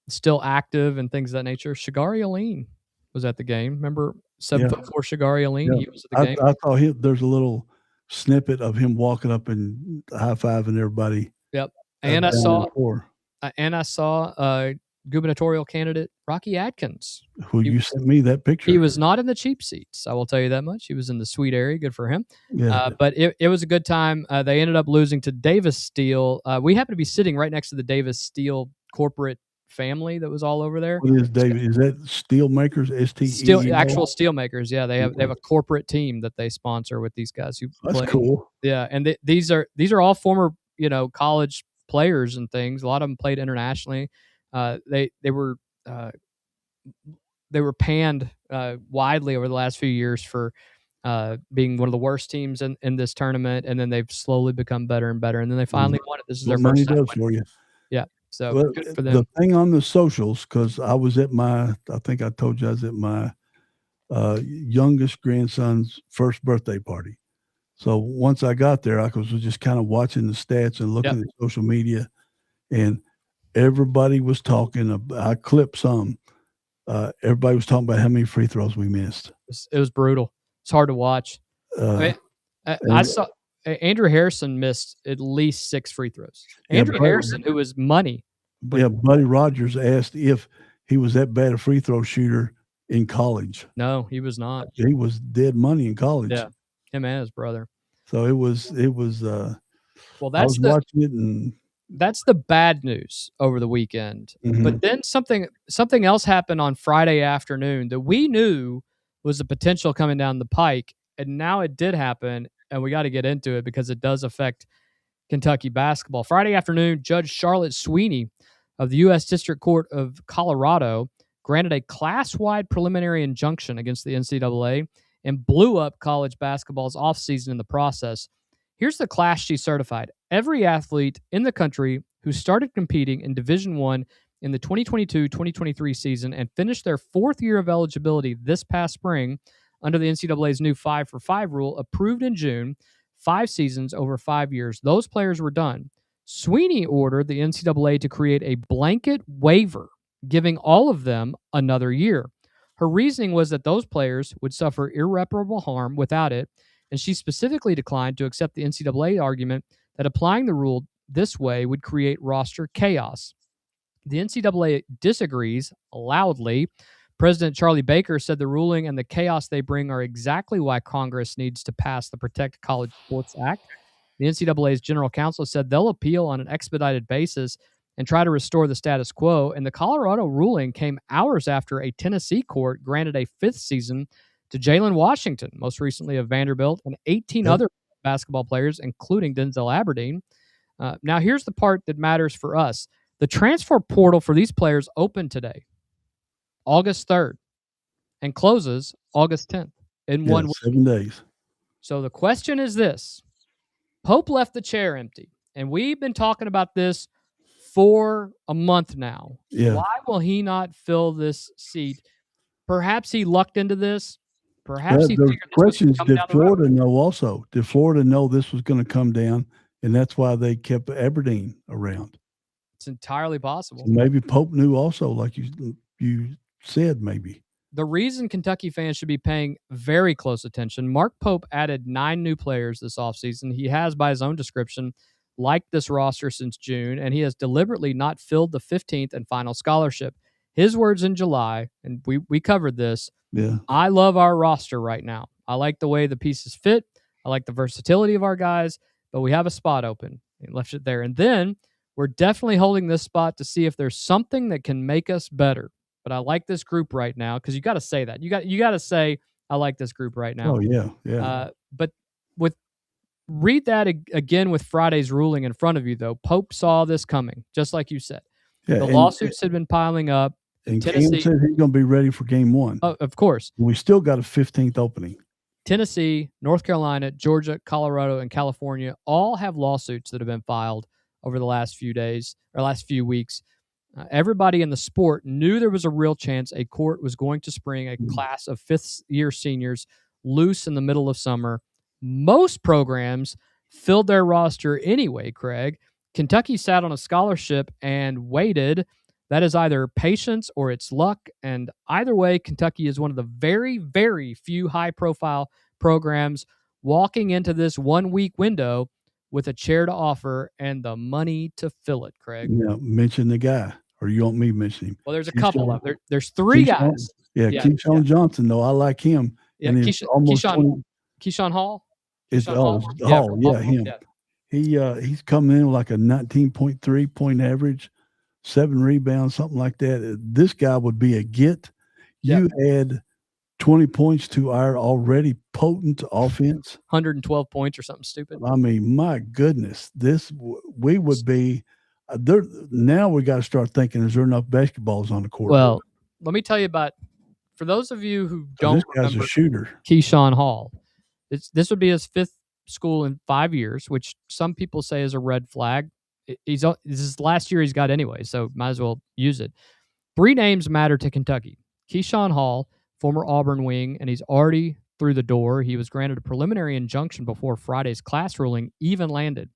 still active and things of that nature. Shigari Aline was at the game. Remember 7'4" Shigari Aline? Yeah. He was at the game. I saw there's a little snippet of him walking up and high-fiving everybody. Yep. And I saw gubernatorial candidate Rocky Adkins. You sent me that picture. He was not in the cheap seats, I will tell you that much. He was in the suite area. Good for him. Yeah. But it was a good time. They ended up losing to Davis Steel. We happen to be sitting right next to the Davis Steel corporate family that was all over there. What is David? Is that steel makers? Steel, actual steel makers. Yeah, they have a corporate team that they sponsor with these guys who That's play. cool. Yeah, and these are all former college players and things. A lot of them played internationally. They were panned widely over the last few years for being one of the worst teams in this tournament, and then they've slowly become better and better, and then they finally won it. This is their money first time does for you. Yeah, so good for them. The thing on the socials, because I was at I think I told you I was at my youngest grandson's first birthday party. So once I got there, I was just kind of watching the stats and looking at social media, and everybody was talking. I clipped some. Everybody was talking about how many free throws we missed. It was brutal. It's hard to watch. I saw Andrew Harrison missed at least 6 free throws. Andrew Harrison, who was money. Buddy Rogers asked if he was that bad a free throw shooter in college. No, he was not. He was dead money in college. Yeah, him and his brother. So it was. Well, I was watching it, and that's the bad news over the weekend. Mm-hmm. But then something else happened on Friday afternoon that we knew was the potential coming down the pike, and now it did happen, and we got to get into it because it does affect Kentucky basketball. Friday afternoon, Judge Charlotte Sweeney of the U.S. District Court of Colorado granted a class-wide preliminary injunction against the NCAA and blew up college basketball's offseason in the process. Here's the class she certified. Every athlete in the country who started competing in Division I in the 2022-2023 season and finished their 4th year of eligibility this past spring under the NCAA's new 5-for-5 rule approved in June, 5 seasons over 5 years. Those players were done. Sweeney ordered the NCAA to create a blanket waiver, giving all of them another year. Her reasoning was that those players would suffer irreparable harm without it, and she specifically declined to accept the NCAA argument that applying the rule this way would create roster chaos. The NCAA disagrees loudly. President Charlie Baker said the ruling and the chaos they bring are exactly why Congress needs to pass the Protect College Sports Act. The NCAA's general counsel said they'll appeal on an expedited basis and try to restore the status quo, and the Colorado ruling came hours after a Tennessee court granted a 5th season to Jalen Washington, most recently of Vanderbilt, and 18 other basketball players, including Denzel Aberdeen. Now, here's the part that matters for us. The transfer portal for these players opened today, August 3rd, and closes August 10th in 1 week. 7 days. So the question is this. Pope left the chair empty, and we've been talking about this for a month now. Yeah. Why will he not fill this seat? Perhaps he lucked into this. Perhaps he figured this was going to come did down the road. Florida know also? Did Florida know this was going to come down, and that's why they kept Aberdeen around? It's entirely possible. So maybe Pope knew also, like you said, maybe. The reason Kentucky fans should be paying very close attention, Mark Pope added 9 new players this offseason. He has, by his own description, liked this roster since June, and he has deliberately not filled the 15th and final scholarship. His words in July, and we covered this, I love our roster right now. I like the way the pieces fit. I like the versatility of our guys, but we have a spot open. He left it there. And then we're definitely holding this spot to see if there's something that can make us better. But I like this group right now, because you got to say that. You got to say, I like this group right now. Oh, yeah. But read that again with Friday's ruling in front of you, though. Pope saw this coming, just like you said. Yeah, the lawsuits had been piling up. And Tennessee Cam said he's going to be ready for game 1. Of course. We still got a 15th opening. Tennessee, North Carolina, Georgia, Colorado, and California all have lawsuits that have been filed over the last few days or last few weeks. Everybody in the sport knew there was a real chance a court was going to spring a class of fifth-year seniors loose in the middle of summer. Most programs filled their roster anyway, Craig. Kentucky sat on a scholarship and waited. That is either patience or it's luck. And either way, Kentucky is one of the very, very few high-profile programs walking into this 1 week window with a chair to offer and the money to fill it, Craig. Yeah, mention the guy, or you want me to mention him? Well, there's a couple of them. There's three guys. Keyshawn Johnson, though. I like him. Yeah, and Keyshawn Hall. Hall. Yeah, him. Yeah. He's coming in like a 19.3 point average, 7 rebounds, something like that. This guy would be a get. You add 20 points to our already potent offense. 112 points or something stupid. I mean, my goodness, we would be there. Now we got to start thinking, is there enough basketballs on the court? Well, let me tell you about, for those of you who don't this guy's remember a shooter. Keyshawn Hall, this would be his 5th school in 5 years, which some people say is a red flag. This is last year he's got anyway, so might as well use it. 3 names matter to Kentucky. Keyshawn Hall, former Auburn wing, and he's already through the door. He was granted a preliminary injunction before Friday's class ruling even landed.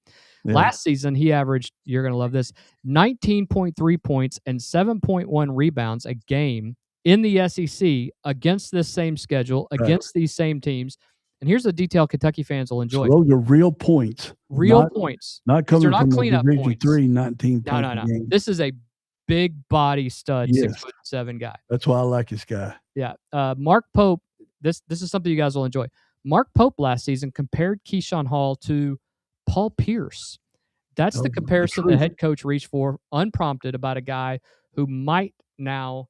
Yeah. Last season, he averaged, you're going to love this, 19.3 points and 7.1 rebounds a game in the SEC against this same schedule, against these same teams. And here's a detail Kentucky fans will enjoy. So those are real points. Points. Not coming from cleanup Division points. 3, 19 No. game. This is a big body stud, 6'7" guy. That's why I like this guy. Yeah. Mark Pope, this is something you guys will enjoy. Mark Pope last season compared Keyshawn Hall to Paul Pierce. That's the comparison the head coach reached for unprompted about a guy who might now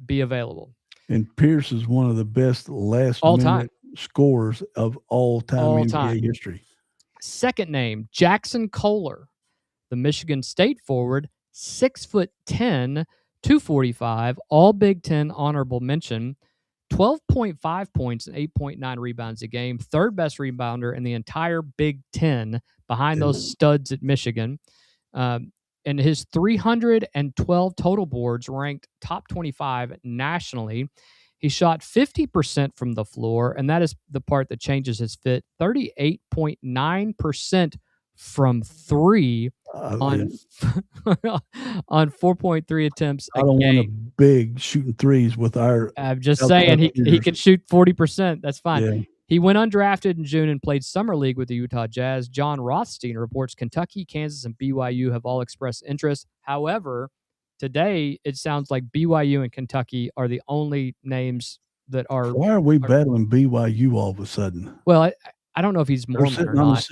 be available. And Pierce is one of the best last-minute scorers of all time in NBA history. Second name, Jackson Kohler, the Michigan State forward, 6'10", 245, all Big Ten honorable mention, 12.5 points and 8.9 rebounds a game, 3rd best rebounder in the entire Big Ten behind those studs at Michigan. And his 312 total boards ranked top 25 nationally. He shot 50% from the floor, and that is the part that changes his fit, 38.9% from 3 on 4.3 attempts a I don't game. want a big shooting threes with our. I'm just saying he can shoot 40%. That's fine. Yeah. He went undrafted in June and played summer league with the Utah Jazz. John Rothstein reports Kentucky, Kansas, and BYU have all expressed interest. However, today it sounds like BYU and Kentucky are the only names that are. Why are we battling BYU all of a sudden? Well, I don't know if he's Mormon or not.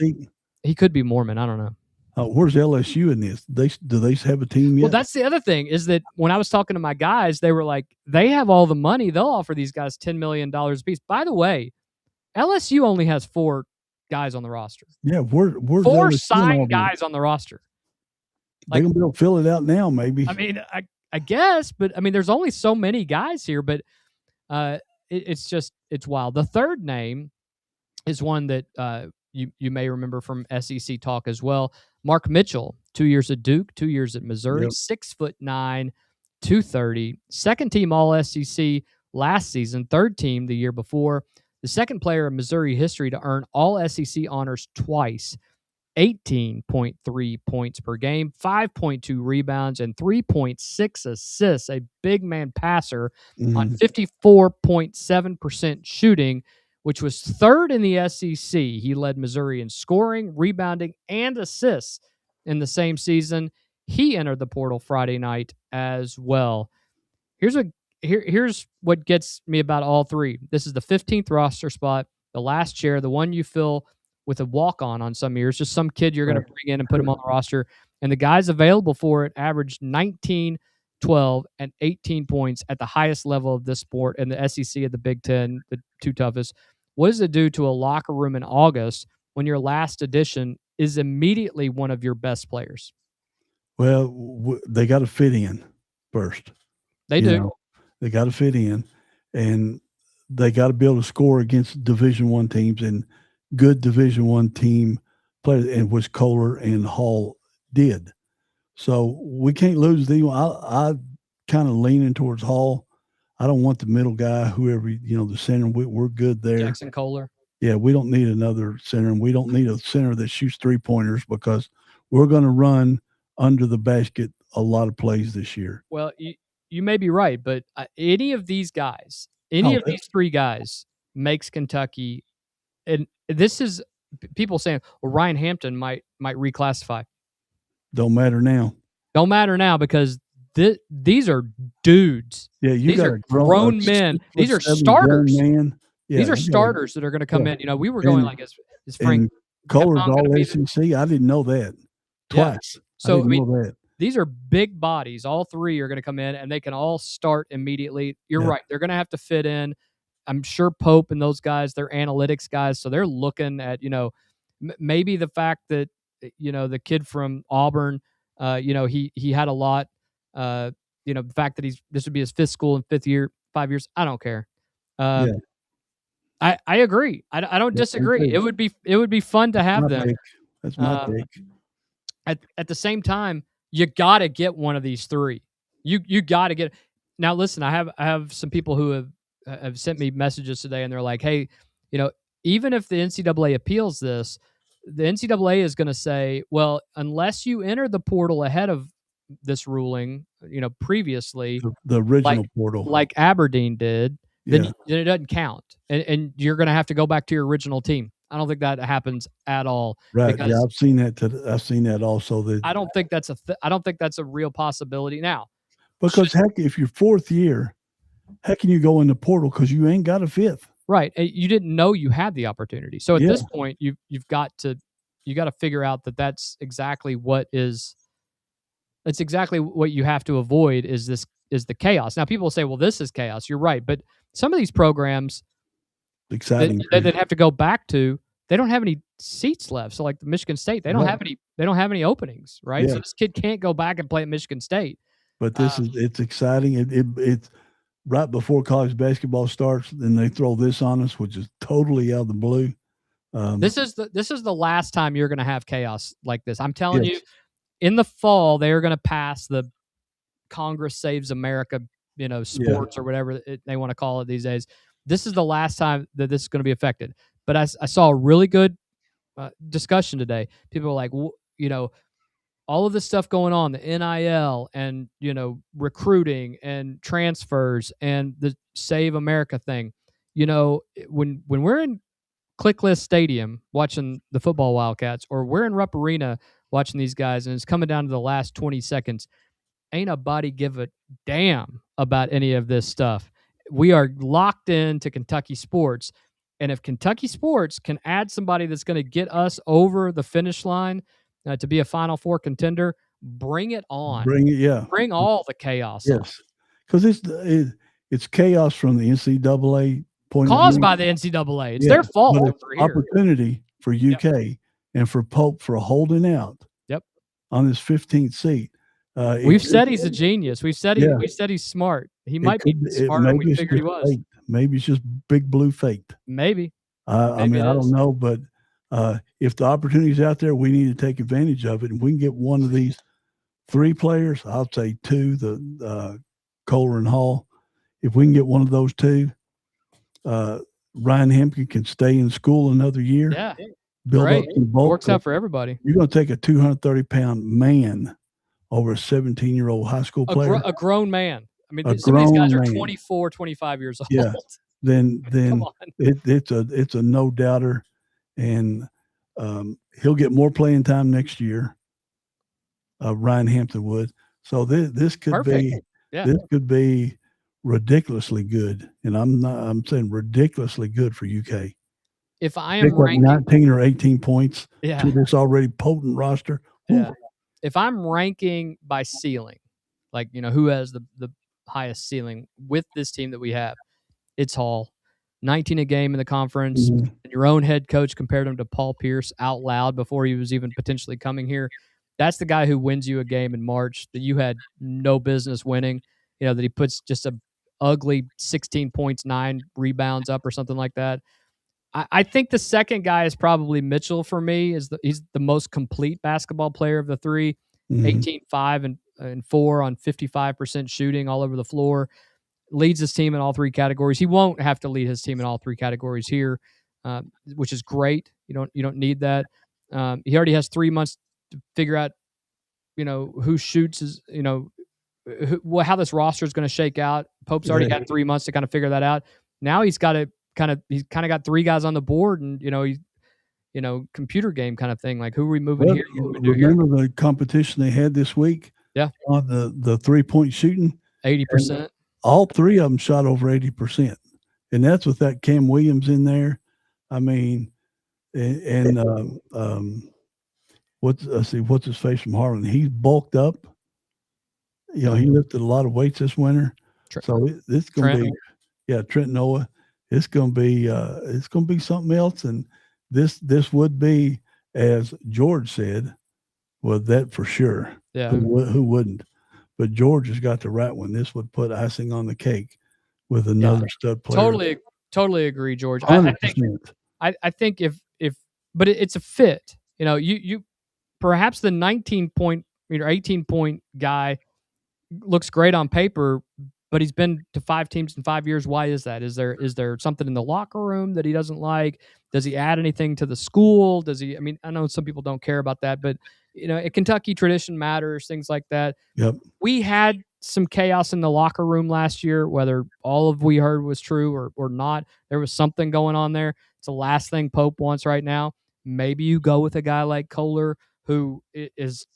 He could be Mormon. I don't know. Where's LSU in this? Do they have a team yet? Well, that's the other thing is that when I was talking to my guys, they were like, they have all the money. They'll offer these guys $10 million a piece. By the way, LSU only has 4 guys on the roster. Yeah, where's 4 LSU signed guys on the roster. They're going to be able to fill it out now, maybe. I mean, I guess, but I mean, there's only so many guys here, but it's wild. The third name is one that you may remember from SEC talk as well. Mark Mitchell, 2 years at Duke, 2 years at Missouri, 6'9", 230, second team All SEC last season, third team the year before, the second player in Missouri history to earn All SEC honors twice, 18.3 points per game, 5.2 rebounds, and 3.6 assists, a big man passer on 54.7% shooting, which was 3rd in the SEC. He led Missouri in scoring, rebounding, and assists in the same season. He entered the portal Friday night as well. Here's what gets me about all 3. This is the 15th roster spot, the last chair, the one you fill with a walk-on some years, just some kid you're going to bring in and put him on the roster. And the guys available for it averaged 19, 12, and 18 points at the highest level of this sport in the SEC at the Big Ten, the 2 toughest. What does it do to a locker room in August when your last addition is immediately one of your best players? Well, they got to fit in first. They do. They got to fit in, and they got to be able to score against Division I teams and good Division I team players, and which Kohler and Hall did. So we can't lose the. I kind of leaning towards Hall. I don't want the middle guy, whoever, the center. We're good there. Jackson Kohler. Yeah, we don't need another center, and we don't need a center that shoots 3-pointers because we're going to run under the basket a lot of plays this year. Well, you may be right, but any of these guys, these three guys makes Kentucky, and this is people saying, well, Ryan Hampton might reclassify. Don't matter now. Don't matter now because these are dudes. Yeah, these are grown men. These are starters. Yeah, these are starters that are going to come in. We were going like as Frank. Kohler's all SEC. I didn't know that. Twice. Yeah. So I didn't know that. These are big bodies. All three are going to come in, and they can all start immediately. You're right. They're going to have to fit in. I'm sure Pope and those guys, they're analytics guys, so they're looking at, maybe the fact that, the kid from Auburn, he had a lot, the fact that this would be his fifth school in 5 years. I don't care. I agree. I don't disagree. It would be fun to have them. That's my take. At the same time, you got to get one of these three. You got to get. Now, listen, I have some people who have sent me messages today, and they're like, "Hey, even if the NCAA appeals this, the NCAA is going to say, well, unless you enter the portal ahead of this ruling, previously, the original portal, like Aberdeen did, then it doesn't count, and you're going to have to go back to your original team." I don't think that happens at all. Right? Yeah, I've seen that. I've seen that also. I don't think that's I don't think that's a real possibility now. Because heck, if you're fourth year, how can you go in the portal because you ain't got a fifth? Right. You didn't know you had the opportunity. So at this point, you got to figure out that that's exactly what is. It's exactly what you have to avoid is the chaos. Now people will say, well, this is chaos. You're right, but some of these programs. Exciting that have to go back to, they don't have any seats left. So like Michigan State, they don't have any openings, right? Yeah. So this kid can't go back and play at Michigan State. But it's exciting. It's right before college basketball starts, then they throw this on us, which is totally out of the blue. This is the last time you're going to have chaos like this. I'm telling you, in the fall they are going to pass the Congress Saves America, sports or whatever they want to call it these days. This is the last time that this is going to be affected. But I saw a really good discussion today. People were like, all of this stuff going on, the NIL and, recruiting and transfers and the Save America thing. When we're in Clickless Stadium watching the football Wildcats, or we're in Rupp Arena watching these guys, and it's coming down to the last 20 seconds, ain't nobody give a damn about any of this stuff. We are locked into Kentucky sports. And if Kentucky sports can add somebody that's going to get us over the finish line to be a Final Four contender, bring it on. Bring it, Bring all the chaos. Yes. Because it's chaos from the NCAA point of view. Caused by the NCAA. It's their fault. But it's opportunity for UK and for Pope for holding out on his 15th seat. We've said he's a genius. We've said he's smart. He might be smarter than we figured he was. Fate. Maybe it's just big blue fate. Maybe. I mean, I don't know, but if the opportunity's out there, we need to take advantage of it. And we can get one of these three players. I'll say two, the Kohler and Hall. If we can get one of those two, Ryan Hampton can stay in school another year. Yeah. Build up some bulk. Works out for everybody. You're going to take a 230-pound man over a 17-year-old high school player. A grown man. I mean, some of these guys are 24, 25 years old. Yeah. Then it's a no doubter, and he'll get more playing time next year. Ryan Hampton would. So this could be ridiculously good, and I'm saying ridiculously good for UK. If I am ranking 19 or 18 points to this already potent roster. Yeah. If I'm ranking by ceiling, like, who has the highest ceiling with this team that we have, it's Hall. 19 a game in the conference. Mm-hmm. And your own head coach compared him to Paul Pierce out loud before he was even potentially coming here. That's the guy who wins you a game in March that you had no business winning. That he puts just a ugly 16 points, 9 rebounds up or something like that. I think the second guy is probably Mitchell for me. He's the most complete basketball player of the three. 18, 5, and 4 on 55% shooting all over the floor. Leads his team in all three categories. He won't have to lead his team in all three categories here, which is great. You don't need that. He already has 3 months to figure out, who shoots is, how this roster is going to shake out. Pope's already had 3 months to kind of figure that out. Now he's got to he's kind of got three guys on the board, and computer game kind of thing. Like, who are we moving here? Remember the competition they had this week? Yeah, on the 3-point shooting, 80%. All three of them shot over 80%, and that's with that Cam Williams in there. I mean, and what's his face from Harlan? He's bulked up. He lifted a lot of weights this winter. So it's going to be, Trent Noah. It's going to be something else, and this would be, as George said, well, that for sure. Yeah, who wouldn't? But George has got the right one. This would put icing on the cake with another stud player. Totally agree, George. I think if but it's a fit. You perhaps the 19-point, 18-point guy looks great on paper, but he's been to 5 teams in 5 years. Why is that? Is there something in the locker room that he doesn't like? Does he add anything to the school? Does he? I mean, I know some people don't care about that, but at Kentucky, tradition matters, things like that. Yep. We had some chaos in the locker room last year, whether all of we heard was true or not. There was something going on there. It's the last thing Pope wants right now. Maybe you go with a guy like Kohler, who is,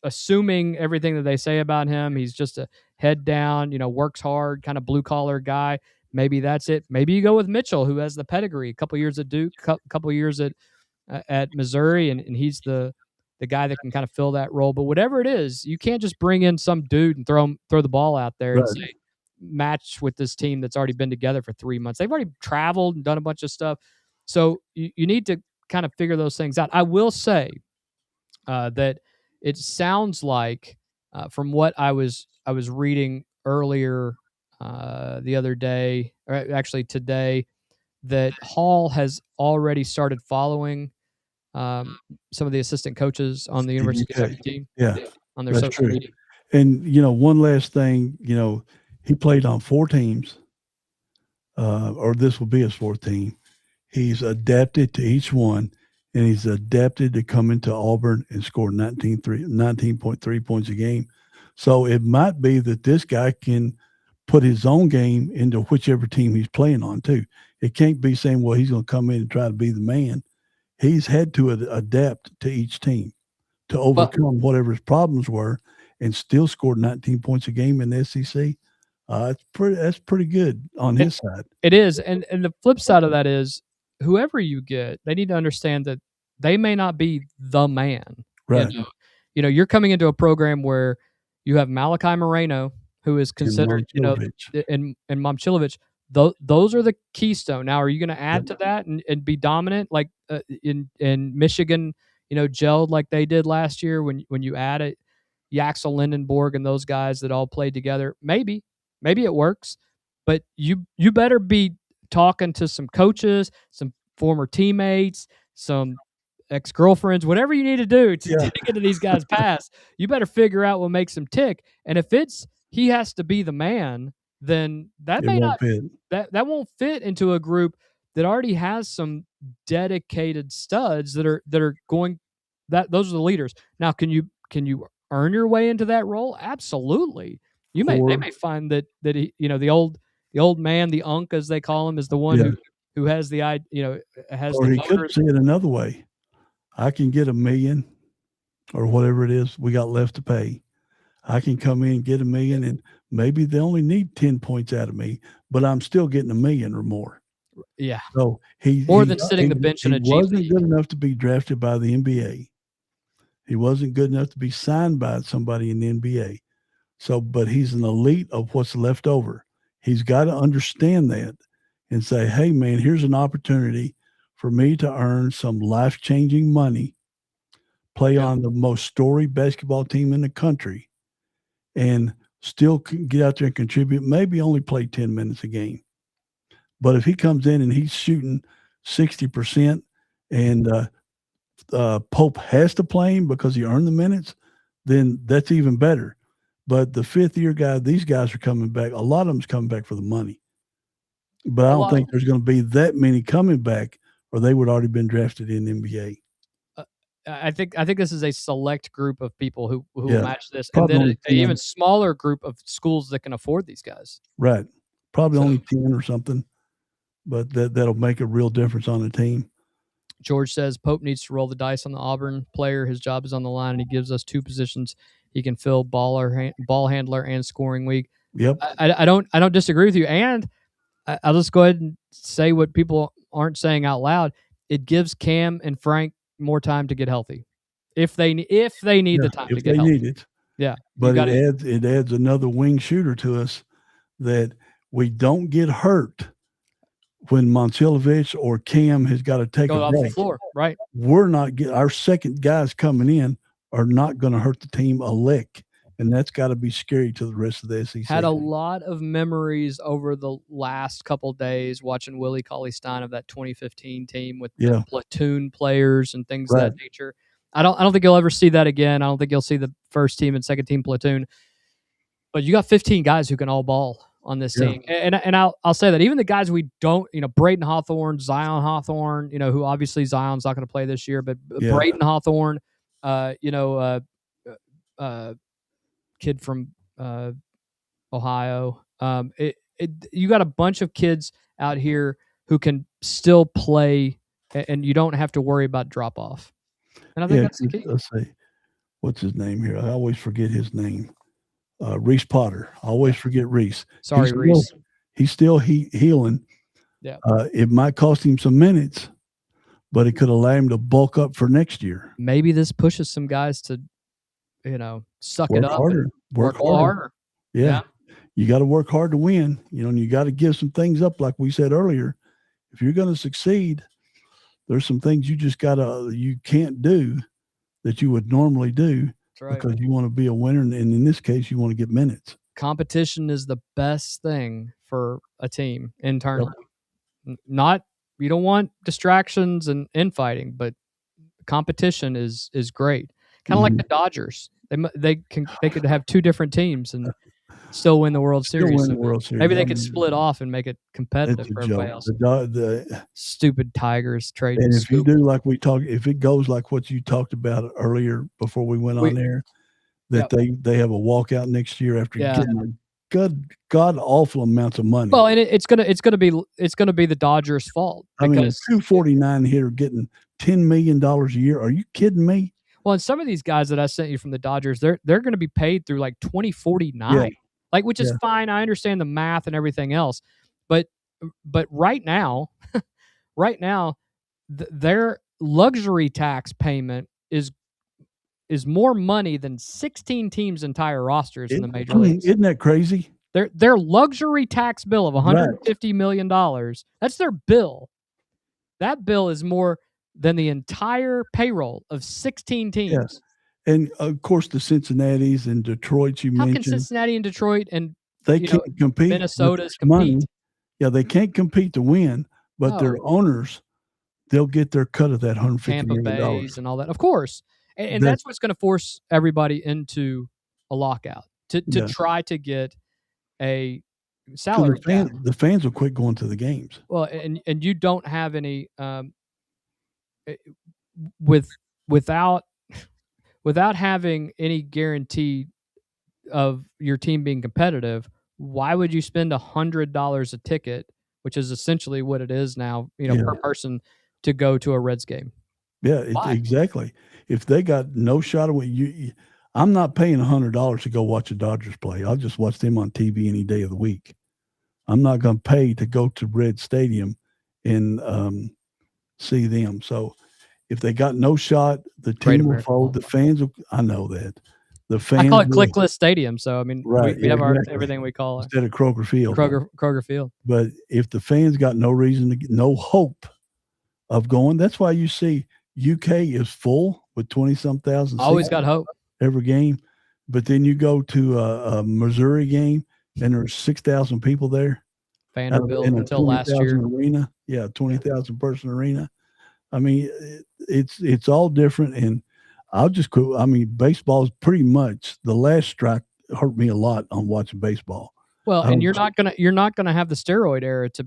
assuming everything that they say about him. He's just a head down, works hard, kind of blue collar guy. Maybe that's it. Maybe you go with Mitchell, who has the pedigree, a couple years at Duke, a couple years at Missouri, and he's the guy that can kind of fill that role. But whatever it is, you can't just bring in some dude and throw the ball out there and say, match with this team that's already been together for 3 months. They've already traveled and done a bunch of stuff. So you need to kind of figure those things out. I will say that it sounds like from what I was reading earlier the other day, or actually today, that Hall has already started following some of the assistant coaches on the University of Kentucky team. Yeah, on their social media. And one last thing, he played on 4 teams, or this will be his 4th team. He's adapted to each one, and he's adapted to come into Auburn and score 19.3 points a game. So it might be that this guy can put his own game into whichever team he's playing on too. It can't be saying, well, he's going to come in and try to be the man. He's had to adapt to each team to overcome whatever his problems were and still scored 19 points a game in the SEC. That's pretty good on his side. It is. And the flip side of that is, whoever you get, they need to understand that they may not be the man. Right. You're coming into a program where you have Malachi Moreno, who is considered, and Momcilovic. Those are the keystone. Now, are you going to add to that and be dominant like in Michigan, gelled like they did last year when you add it, Yaxel Lindenborg and those guys that all played together? Maybe it works, but you better be talking to some coaches, some former teammates, some ex-girlfriends, whatever you need to do to get to these guys' pass. You better figure out what makes them tick. And if he has to be the man, then that won't fit into a group that already has some dedicated studs that are going. Those are the leaders. Now, can you earn your way into that role? Absolutely. They may find that he, the old man, the unk as they call him, is the one who has the has. Or the he could see it another way. I can get $1 million or whatever it is we got left to pay. I can come in and get $1 million, and maybe they only need 10 points out of me, but I'm still getting $1 million or more. Yeah. So more than sitting the bench in a G League. He wasn't good enough to be drafted by the NBA. He wasn't good enough to be signed by somebody in the NBA. So, but he's an elite of what's left over. He's got to understand that and say, hey, man, here's an opportunity for me to earn some life-changing money, play on the most storied basketball team in the country, and still get out there and contribute, maybe only play 10 minutes a game. But if he comes in and he's shooting 60% and Pope has to play him because he earned the minutes, then that's even better. But the fifth-year guy, these guys are coming back. A lot of them's coming back for the money. But I don't think there's going to be that many coming back, or they would already been drafted in the NBA. I think this is a select group of people who will match this, and Probably then only an even 10. smaller group of schools that can afford these guys. Right. Probably only 10 or something, but that'll make a real difference on the team. George says Pope needs to roll the dice on the Auburn player. His job is on the line, and he gives us two positions. He can fill ball handler and scoring week. Yep. I don't disagree with you, and I'll just go ahead and say what people aren't saying out loud. It gives Cam and Frank more time to get healthy, if they need the time to get healthy. Need it. Yeah, but it adds another wing shooter to us that we don't get hurt when Monsilovich or Cam has got to take a off break. The floor, right? We're not our second guys coming in are not going to hurt the team a lick, and that's got to be scary to the rest of the SEC. Had a lot of memories over the last couple days watching Willie Cauley-Stein of that 2015 team with the platoon players and things of that nature. I don't think you'll ever see that again. I don't think you'll see the first team and second team platoon. But you got 15 guys who can all ball on this team. And I'll say that even the guys we don't, Braden Hawthorne, Zion Hawthorne, who obviously Zion's not going to play this year, but Braden Hawthorne, kid from Ohio. You got a bunch of kids out here who can still play, and you don't have to worry about drop off. And I think that's the key. Let's see, what's his name here? I always forget his name. Reese Potter. I always forget Reese. Sorry, Reese. He's still healing. Yeah. It might cost him some minutes, but it could allow him to bulk up for next year. Maybe this pushes some guys to, suck it up. Harder. Work harder. Yeah. You got to work hard to win, and you got to give some things up, like we said earlier. If you're going to succeed, there's some things you can't do that you would normally do. Right. Because you want to be a winner, and in this case, you want to get minutes. Competition is the best thing for a team internally. Yep. You don't want distractions and infighting, but competition is great. Kind of like the Dodgers. They could have two different teams and still win the World Series. Maybe they could split off and make it competitive for everybody else. The stupid Tigers trade. And if you do like if it goes like what you talked about earlier before we went on there, that they have a walkout next year after getting god awful amounts of money. Well, and it's gonna be the Dodgers' fault. I mean, a 249 hitter getting $10 million a year. Are you kidding me? Well, and some of these guys that I sent you from the Dodgers, they're going to be paid through like 2049. Which is fine. I understand the math and everything else, but right now, their luxury tax payment is more money than 16 teams' entire rosters in the major leagues. Isn't that crazy? Their luxury tax bill of $150 million. That's their bill. That bill is more than the entire payroll of 16 teams. Yes. And of course, the Cincinnati's and Detroit's you mentioned. How can Cincinnati and Detroit and they can't compete? Minnesota's compete. Money. Yeah, they can't compete to win, but their owners, they'll get their cut of that $150 million. Bays and all that, of course. And that's what's going to force everybody into a lockout to try to get a salary cap. The fans will quit going to the games. Well, and you don't have any without having any guarantee of your team being competitive. Why would you spend $100 a ticket, which is essentially what it is now, per person, to go to a Reds game? Yeah, exactly. If they got no shot of it, I'm not paying $100 to go watch the Dodgers play. I'll just watch them on TV any day of the week. I'm not going to pay to go to Red Stadium and see them. So if they got no shot, the team will fold. The fans will. I know that. The fans. I call it Clickless Stadium. So I mean, we have everything we call it instead of Kroger Field. Kroger Field. But if the fans got no reason to get no hope of going, that's why you see UK is full with 20-some thousand. Always got hope every game, but then you go to a Missouri game and there's 6,000 people there. Vanderbilt until last year. Arena, 20,000 person arena. I mean, it's all different, and I'll just quote. I mean, baseball is pretty much the last strike hurt me a lot on watching baseball. Well, and you're not gonna have the steroid era to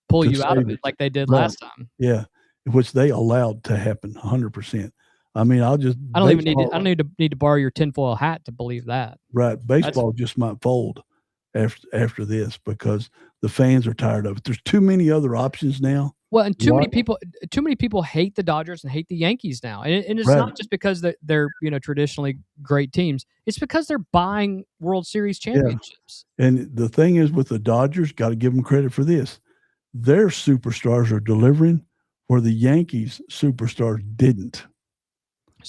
pull you out of it like they did last time. Yeah, which they allowed to happen 100%. I mean, I don't need to borrow your tinfoil hat to believe that. Right, baseball just might fold after this because the fans are tired of it. There's too many other options now. Well, and too many people hate the Dodgers and hate the Yankees now, and it's not just because they're traditionally great teams. It's because they're buying World Series championships. Yeah. And the thing is, with the Dodgers, got to give them credit for this. Their superstars are delivering, where the Yankees superstars didn't.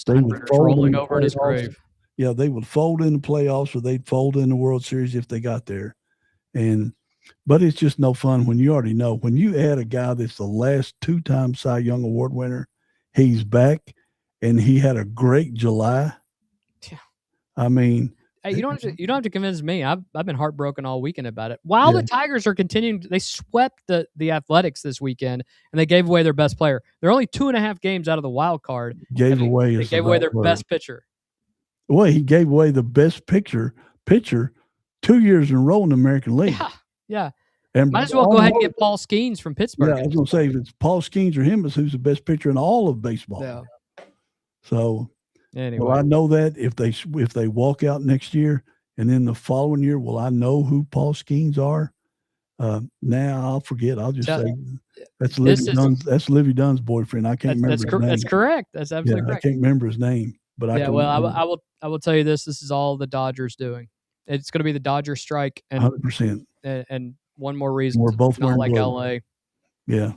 They would rolling over in his grave. Yeah, they would fold in the playoffs, or they'd fold in the World Series if they got there. But it's just no fun when you already know. When you add a guy that's the last 2-time Cy Young Award winner, he's back, and he had a great July. Yeah. I mean, hey, you don't have to convince me. I've been heartbroken all weekend about it. While the Tigers are continuing, they swept the Athletics this weekend, and they gave away their best player. They're only 2.5 games out of the wild card. They gave away their best pitcher. Well, he gave away the best pitcher 2 years in a row in the American League. Yeah. And might as well go ahead and get Paul Skeens from Pittsburgh. Yeah, I was going to say, if it's Paul Skeens or him, who's the best pitcher in all of baseball. Yeah. So, anyway. Well, I know that if they walk out next year and then the following year, will I know who Paul Skeens are? Now I'll forget. I'll just say that's Livy Dunn's boyfriend. I can't remember his name. That's correct. That's absolutely correct. I can't remember his name, but I can. Well, I will tell you this. This is all the Dodgers doing. It's going to be the Dodgers strike, and 100%. And one more reason we're both not like blue. LA. Yeah,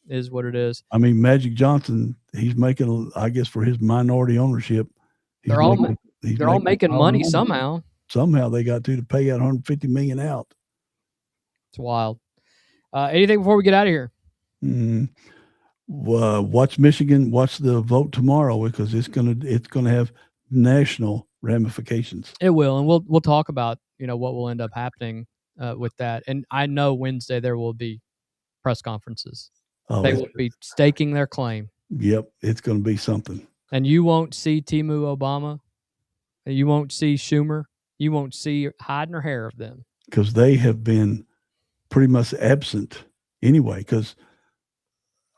is what it is. I mean, Magic Johnson, he's making, I guess, for his minority ownership, they're all making money somehow. Somehow they got to pay out $150 million out. It's wild. Anything before we get out of here? Watch Michigan. Watch the vote tomorrow because it's gonna have national ramifications. It will, and we'll talk about what will end up happening with that. And I know Wednesday there will be press conferences. They will be staking their claim. Yep, it's going to be something. And you won't see Timu Obama. You won't see Schumer. You won't see hide nor hair of them. Because they have been pretty much absent anyway. Because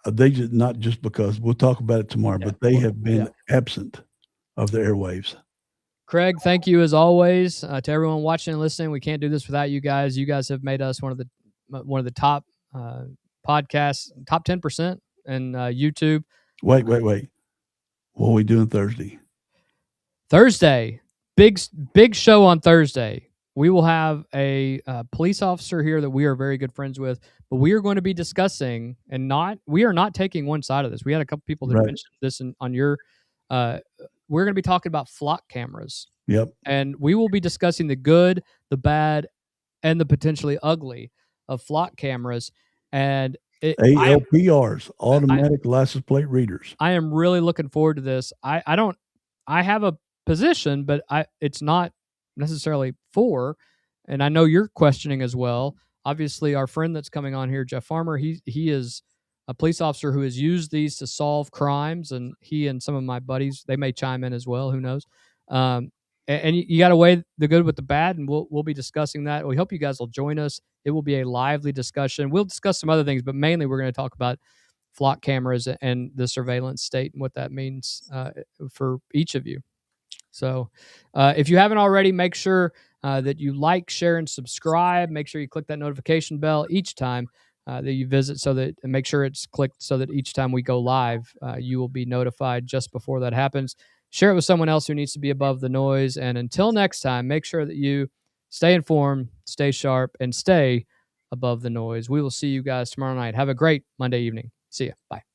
they just, not just because, we'll talk about it tomorrow, but they have been absent of the airwaves. Craig, thank you as always. To everyone watching and listening, we can't do this without you guys. You guys have made us one of the top podcasts, top 10% in YouTube. Wait. What are we doing Thursday? Thursday, big show on Thursday. We will have a police officer here that we are very good friends with, but we are going to be discussing we are not taking one side of this. We had a couple people that mentioned this on your. We're going to be talking about flock cameras. Yep. And we will be discussing the good, the bad, and the potentially ugly of flock cameras. And ALPRs, automatic license plate readers. I am really looking forward to this. I have a position, but it's not necessarily for, and I know you're questioning as well. Obviously, our friend that's coming on here, Jeff Farmer, he is a police officer who has used these to solve crimes, and he and some of my buddies, they may chime in as well. Who knows? And you got to weigh the good with the bad, and we'll be discussing that. We hope you guys will join us. It will be a lively discussion. We'll discuss some other things, but mainly we're going to talk about flock cameras and the surveillance state and what that means for each of you. So if you haven't already, make sure that you like, share, and subscribe. Make sure you click that notification bell each time that you visit, and make sure it's clicked so that each time we go live, you will be notified just before that happens. Share it with someone else who needs to be above the noise. And until next time, make sure that you stay informed, stay sharp, and stay above the noise. We will see you guys tomorrow night. Have a great Monday evening. See ya. Bye.